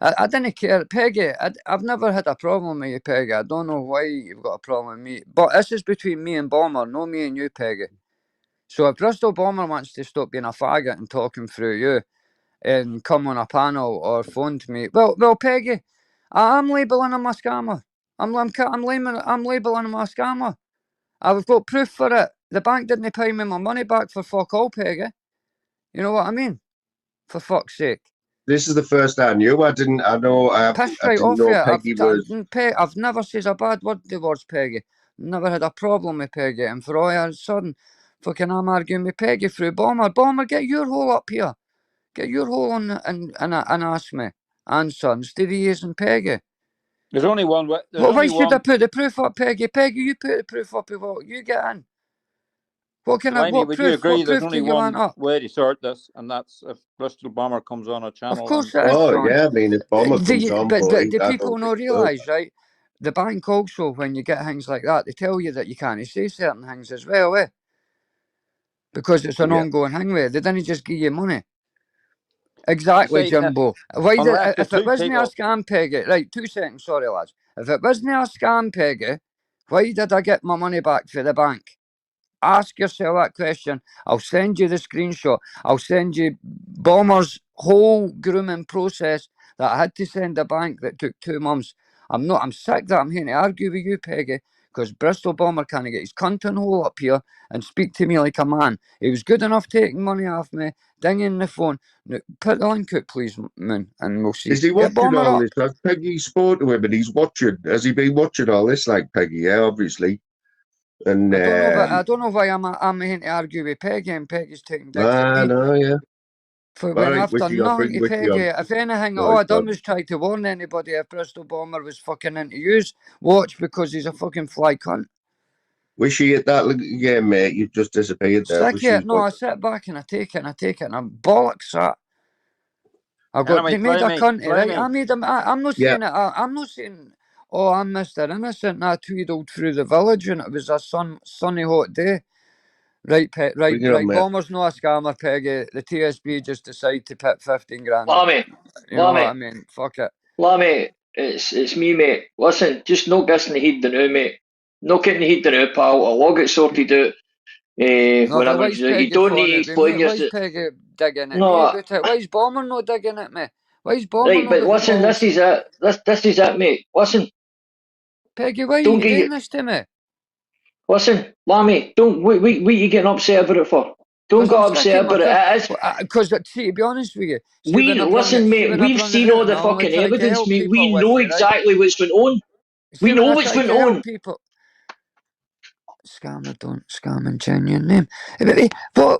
I didn't care. Peggy, I've never had a problem with you, Peggy. I don't know why you've got a problem with me. But this is between me and Bomber, no me and you, Peggy. So if Bristol Bomber wants to stop being a faggot and talking through you and come on a panel or phone to me, well, Peggy, I'm labelling him a scammer. I'm labeling him a scammer. I've got proof for it. The bank didn't pay me my money back for fuck all, Peggy. You know what I mean? For fuck's sake. This is the first I knew. I didn't know Peggy was. I've never said a bad word towards Peggy. Never had a problem with Peggy. And for all of a sudden, fucking I'm arguing with Peggy through Bomber. Bomber, get your hole up here. Get your hole on and ask me. Answer instead of using Peggy. There's only one way. Why should I put the proof up, Peggy? Peggy, you put the proof up of what you get in. What Would you agree there's only one up? way to sort this, and that's if Bristol Bomber comes on a channel? Of course it is, Sean. Yeah, I mean, if Bomber comes on, but the people not realise, right? The bank also, when you get things like that, they tell you that you can't say certain things as well, because it's an ongoing thing. They didn't just give you money. Exactly, Jimbo. If it wasn't a scam, Peggy, right, 2 seconds, sorry lads. If it wasn't a scam, Peggy, why did I get my money back for the bank? Ask yourself that question. I'll send you the screenshot. I'll send you Bomber's whole grooming process that I had to send the bank that took 2 months. I'm sick that I'm here to argue with you, Peggy, because Bristol Bomber can't get his cunt and hole up here and speak to me like a man. He was good enough taking money off me, dinging the phone. Now, put the link out, please, Moon, and we'll see. Is he watching all this? Like, Peggy spoke to him and he's watching. Has he been watching all this like Peggy? Yeah, obviously. And I don't know why I'm here to argue with Peggy, and Peggy's taking dicks at me. No, yeah. For when I've done nothing to Peggy, if anything, all I done was try to warn anybody if Bristol Bomber was fucking into use. Watch, because he's a fucking fly cunt. Wish he at that game, mate. You just disappeared there. I sit back and I take it and I'm bollocks that. They made a cunt, right? I made him. I'm not saying it. I'm not saying. Oh, I'm Mr. Innocent. I tweedled through the village and it was a sunny hot day. Right, Bring it on, mate. Bomber's not a scammer, Peggy. The TSB just decide to put 15 grand. Lammy, You know what I Lammy, mean? Fuck it. Lammy, it's me, mate. Listen, just no guessing the heat the now, mate. No getting the heat the now, pal. I'll all get sorted out. No, but Whenever why's you Peggy don't phoning need to at me, explain mate? your. Why's Peggy digging at me No, about it? Why's Bomber not digging at me? Why's Bomber right, not but got the listen, balls? this is it. This is it, mate. Listen, Peggy, why are don't you get doing you. this to me? Listen, Lammy, don't. What you getting upset about it for? Don't Because I'm get upset sticking my about it. foot. It is. Because, see, to be honest with you, Listen, mate. when I We've brung it seen out, all and the I only fucking try to evidence, help mate. people We with know you, right? exactly what's going on. See, We when know I what's try going to help on. people, scammer don't scam and genuine name.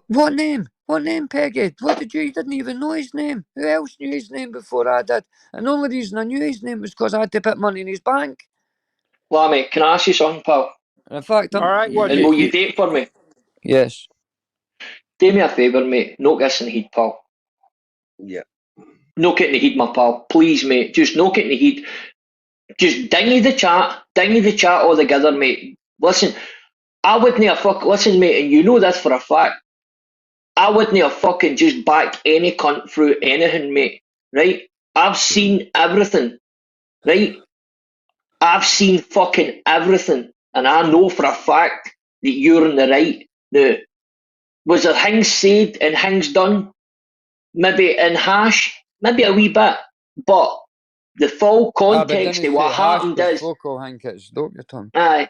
What name? What name, Peggy? What did you didn't even know his name? Who else knew his name before I did? And the only reason I knew his name was because I had to put money in his bank. Lammy, can I ask you something, pal? And in fact, All right, what And is will you date for me? Yes. Do me a favour, mate. No kissing the heat, pal. Yeah. No getting the heat, my pal. Please, mate. Just no getting the heat. Just dingy the chat altogether, mate. Listen, I wouldn't have listen, mate, and you know this for a fact. I wouldn't have fucking just backed any cunt through anything, mate. Right? I've seen everything. Right? I've seen fucking everything. And I know for a fact that you're in the right. Now, was there things said and things done? Maybe in hash, maybe a wee bit. But the full But context didn't of what say hash happened because is, folk think it's dope your tongue. aye,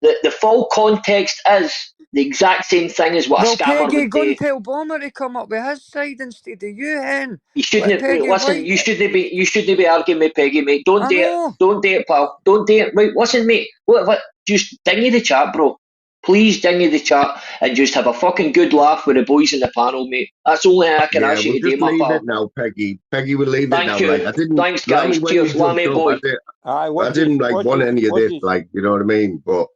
the full context is the exact same thing as what Well, a scammer Peggy, would go do. and tell Bomber to come up with his side instead of you, hen. You shouldn't Peggy, listen. why? You shouldn't be arguing with Peggy, mate. Don't I do it. know. Don't do it, pal. Don't do it. Right, listen, mate. What? Just dingy the chat, bro. Please dingy the chat and just have a fucking good laugh with the boys in the panel, mate. That's the only thing I can Yeah, ask you we'll to do, just my leave pal. it now, Peggy. Peggy will leave it Thank now. you. Like I didn't, Thanks, guys. Lammy, when Cheers, you jumped Lammy up, boy. I didn't like want any of this, like you know what I mean. But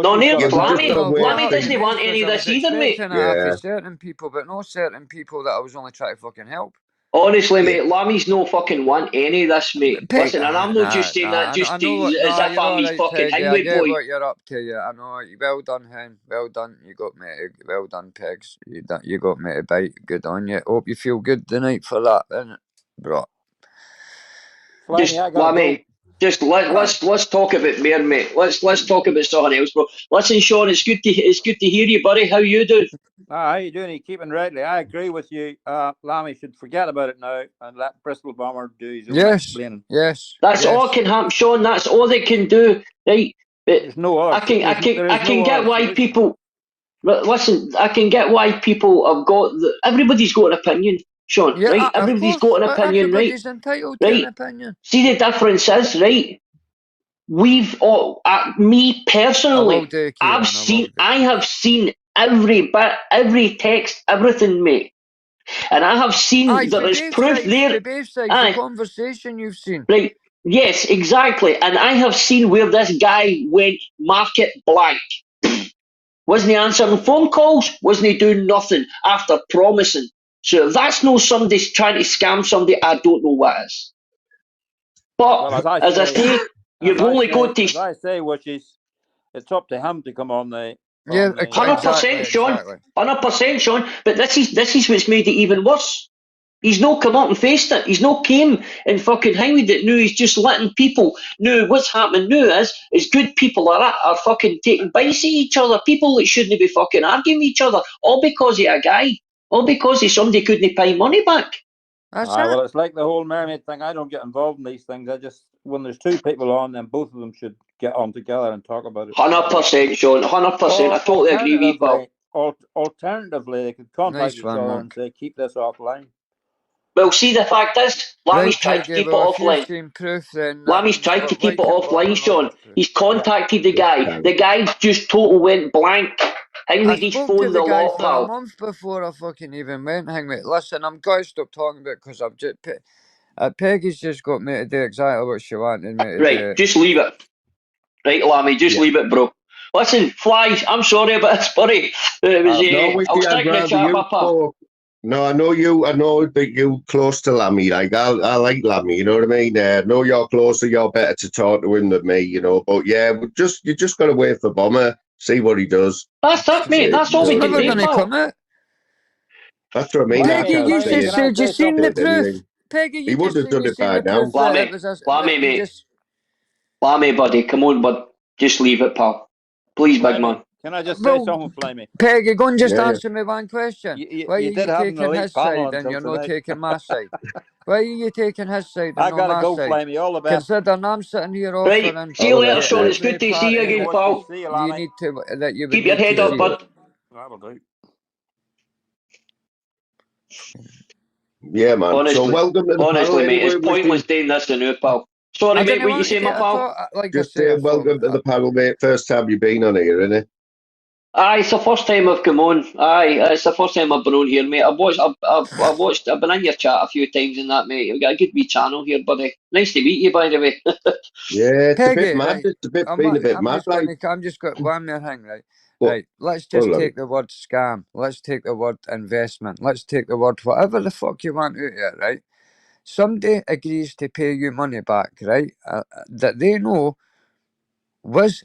No, near yeah, we just Lammy. gotta wait Lammy and see. doesn't want any of I was this either, mate. expecting it Yeah. for certain people, but not certain people that I was only trying to fucking help. Honestly, mate, Lammy's no fucking want any of this, mate. Listen, and I'm not just saying that just I know what, as if you're I'm all his right, fucking Peggy. I hangway get boy. what you're up to. Yeah, I know. Well done, hen. Well done. You got me. Well done, Pegs. You got me to bite. Good on you. Hope you feel good tonight for that, innit, bro? Just I gotta Lammy, just let's talk about more, mate. Let's talk about something else, bro. Listen, Sean, it's good to hear you, buddy. How you doing? How you doing? You keeping rightly? I agree with you. Lammy should forget about it now and let Bristol Bomber do his own explaining. Yes. That's all can happen, Sean. That's all they can do, right? But there's no other. I can get why people. Listen, I can get why people have got. Everybody's got an opinion, Sean. Yeah, right? of Everybody's course. got an opinion, right? Everybody's entitled to an Right. opinion. See the difference is, right? We've all, me personally, I have seen every bit, every text, everything, mate. And I have seen there is proof there. The both sides, the conversation you've seen. Right. Yes, exactly. And I have seen where this guy went market blank. Wasn't he answering phone calls? Wasn't he doing nothing after promising? So if that's no somebody's trying to scam somebody, I don't know what is. But Well, as I say, you've only got to. As I say, which is, it's up to him to come on the. 100%, Sean. 100%, Sean. But this is what's made it even worse. He's not come up and faced it. He's not came and fucking hang with it. No, he's just letting people know what's happening now is good people are fucking taking bites at each other. People that shouldn't be fucking arguing with each other. All because of a guy. All because of somebody couldn't pay money back. Well, it's like the whole mermaid thing. I don't get involved in these things. I just, when there's two people on, then both of them should get on together and talk about it. 100%, Sean. 100%. I totally agree with you, pal. Alternatively, they could contact each other and say, keep this offline. Well, see, the fact is, Lammy's tried to keep it offline. Lammy's tried to keep it offline, Sean. He's contacted the guy. The guy just total went blank. Hang with his phone, the the guy law, for pal. a month before I fucking even went. Hang with. Listen, I'm going to stop talking about it because I've just. Peggy's just got me to do exactly what she wanted me to do. Right, just leave it. Right, Lammy, just leave it, bro. Listen, Fly, I'm sorry about this, buddy. It was, I'll stick in the chat, papa. No, I know that you close to Lammy. Like I like Lammy, you know what I mean? Know you're closer, you're better to talk to him than me, you know. But yeah, you just gotta wait for Bomber see what he does. That's it, mate. That's all It's we can never do, going to pal. come out. That's what I mean. I Peggy, can't you say just it. said you seen the proof. Anything. Peggy, He you would just have said done you it seen by the proof now. that it was us. Lammy, You mate. just... Lammy, buddy, come on, bud. Just leave it, pal. Please, big man. Can I just say Well, something, Flamey? Peggy, go and just Yeah. answer me one question. Why are You did you have an taking elite his panel side and until you're not tonight. taking my side? Why are you taking his side and I not gotta my go, side? Flamey. All the best. Considering I'm sitting here Right. offering See you later, to Sean. It's every good to see you party again, that pal. See you, you Lammy. need to, that you would Keep your need head to up, see. bud. That'll do. Yeah, man. So Honestly, welcome to the panel. honestly, mate, Anyway, it's pointless doing this to new, pal. Sorry, I mate. didn't What you want say, to. my I pal? thought, like just I say, I welcome to thought. the panel, mate. First time you've been on here, innit? Aye, it's the first time I've come on. Aye, it's the first time I've been on here, mate. I've watched, I've been in your chat a few times and that, mate. You've got a good wee channel here, buddy. Nice to meet you, by the way. Yeah, it's a bit Peggy, mad. right? It's been a bit mad, like. I'm just got one more thing, right? What? Right. Let's Hold just on. take the word scam. Let's take the word investment. Let's take the word whatever the fuck you want out of it, right? Somebody agrees to pay you money back, right? That they know was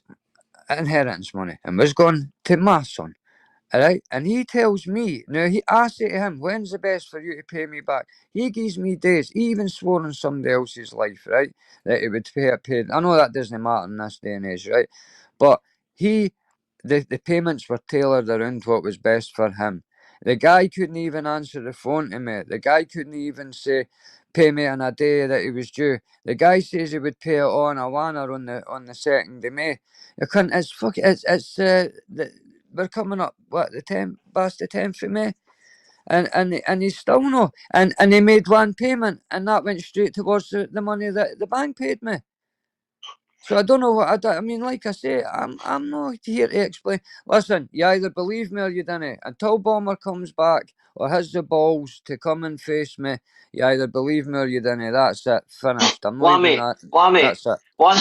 inheritance money and was going to my son. Alright, and he tells me, now I say to him, when's the best for you to pay me back? He gives me days, he even swore on somebody else's life, right? That he would pay. I know that doesn't matter in this day and age, right? But the payments were tailored around what was best for him. The guy couldn't even answer the phone to me. The guy couldn't even say, pay me on a day that he was due. The guy says he would pay it on a wanner on the 2nd of May. You couldn't, we're coming up, what, past the 10th of May? And he's still no. And he made one payment and that went straight towards the money that the bank paid me. So I don't know what I mean, like I say, I'm not here to explain. Listen, you either believe me or you don't. Until Bomber comes back or has the balls to come and face me, you either believe me or you don't. That's it. Finished. I'm not even that. That's it. One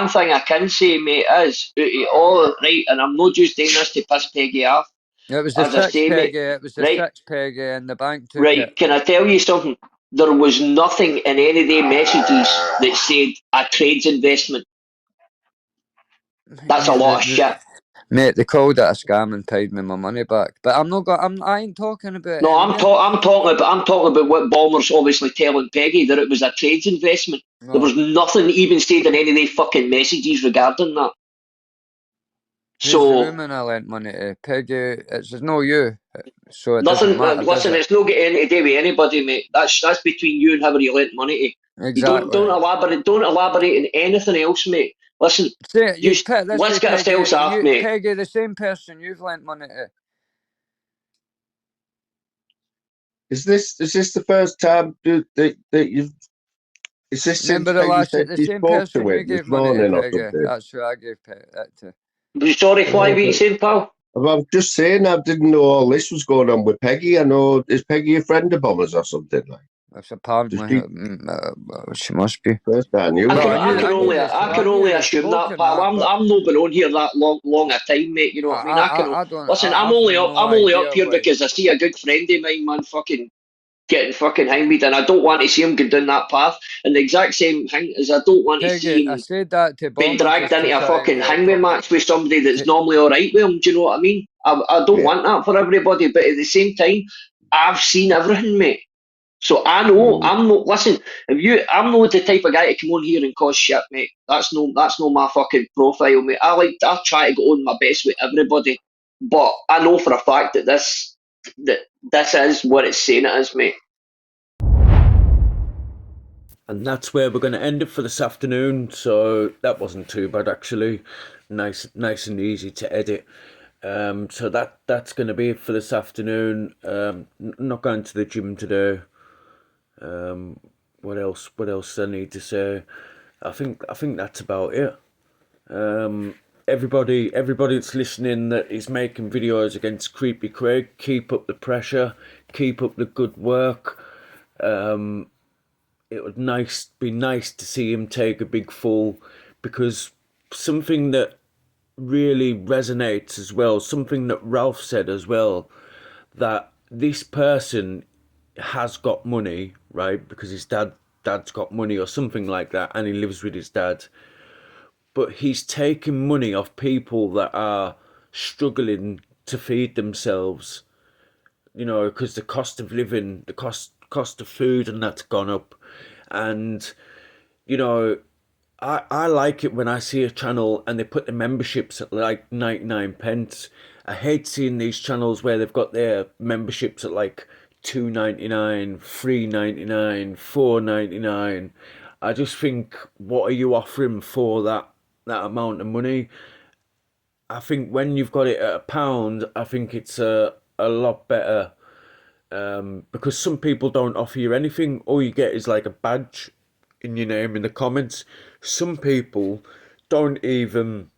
thing I can say, mate, is all right, and I'm not just doing this to piss Peggy off. It was the As I six say, mate, Peggy. It was the right, six Peggy, and the bank took right. it. Can I tell you something? There was nothing in any of the messages that said a trades investment. That's a lot of shit. Mate, they called it a scam and paid me my money back. But I'm not got. I ain't talking about. No, I'm talking about what Balmer's obviously telling Peggy, that it was a trades investment. No. There was nothing even said in any of the fucking messages regarding that. Who's So the woman I lent money to? Peggy. It's no you. So it nothing. doesn't matter. Listen, it's not getting anything to do with anybody, mate. That's between you and whoever you lent money to. Exactly. You don't elaborate. Don't elaborate on anything else, mate. Listen, let's let's get ourselves off, mate. Peggy, the same person you've lent money to. Is this the first time that you've? Is this Remember since the you same spoke person to you him this gave money to, morning or Peggy? something? That's who I gave that to. Sorry, Fly, what you saying, pal? I'm just saying, I didn't know all this was going on with Peggy. I know, is Peggy a friend of Bomber's or something like? That's apparently she must be. First I knew. I can only assume that, pal. I'm not been on here that long a time, mate. You know what I mean? I'm only up here because I see a good friend of mine, man, fucking getting fucking hanged, and I don't want to see him go down that path. And the exact same thing is, I don't want to see him being dragged into a fucking hangman match with somebody that's normally all right with him. Do you know what I mean? I don't want that for everybody, but at the same time, I've seen everything, mate. So I know I'm not. Listen, I'm not the type of guy to come on here and cause shit, mate. That's no my fucking profile, mate. I try to go on my best with everybody, but I know for a fact that this is what it's saying it is, mate. And that's where we're going to end it for this afternoon. So that wasn't too bad, actually. Nice and easy to edit. So that's going to be it for this afternoon. Not going to the gym today. What else I need to say? I think that's about it. Everybody that's listening that is making videos against Creepy Craig, keep up the pressure, keep up the good work. It would be nice to see him take a big fall, because something that really resonates as well, something that Ralph said as well, that this person has got money, right, because his dad's got money or something like that, and he lives with his dad, but he's taking money off people that are struggling to feed themselves, you know, because the cost of living, the cost of food and that's gone up. And, you know, I like it when I see a channel and they put the memberships at like 99 pence. I hate seeing these channels where they've got their memberships at like $2.99, $3.99, $4.99. I just think, what are you offering for that amount of money? I think when you've got it at £1, I think it's a lot better, because some people don't offer you anything. All you get is like a badge in your name in the comments. Some people don't even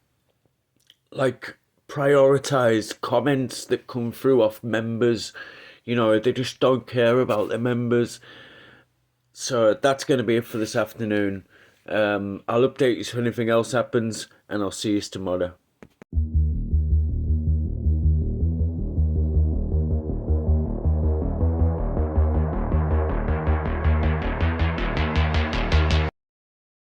like prioritize comments that come through off members. You know, they just don't care about their members. So that's going to be it for this afternoon. I'll update you if anything else happens, and I'll see you tomorrow.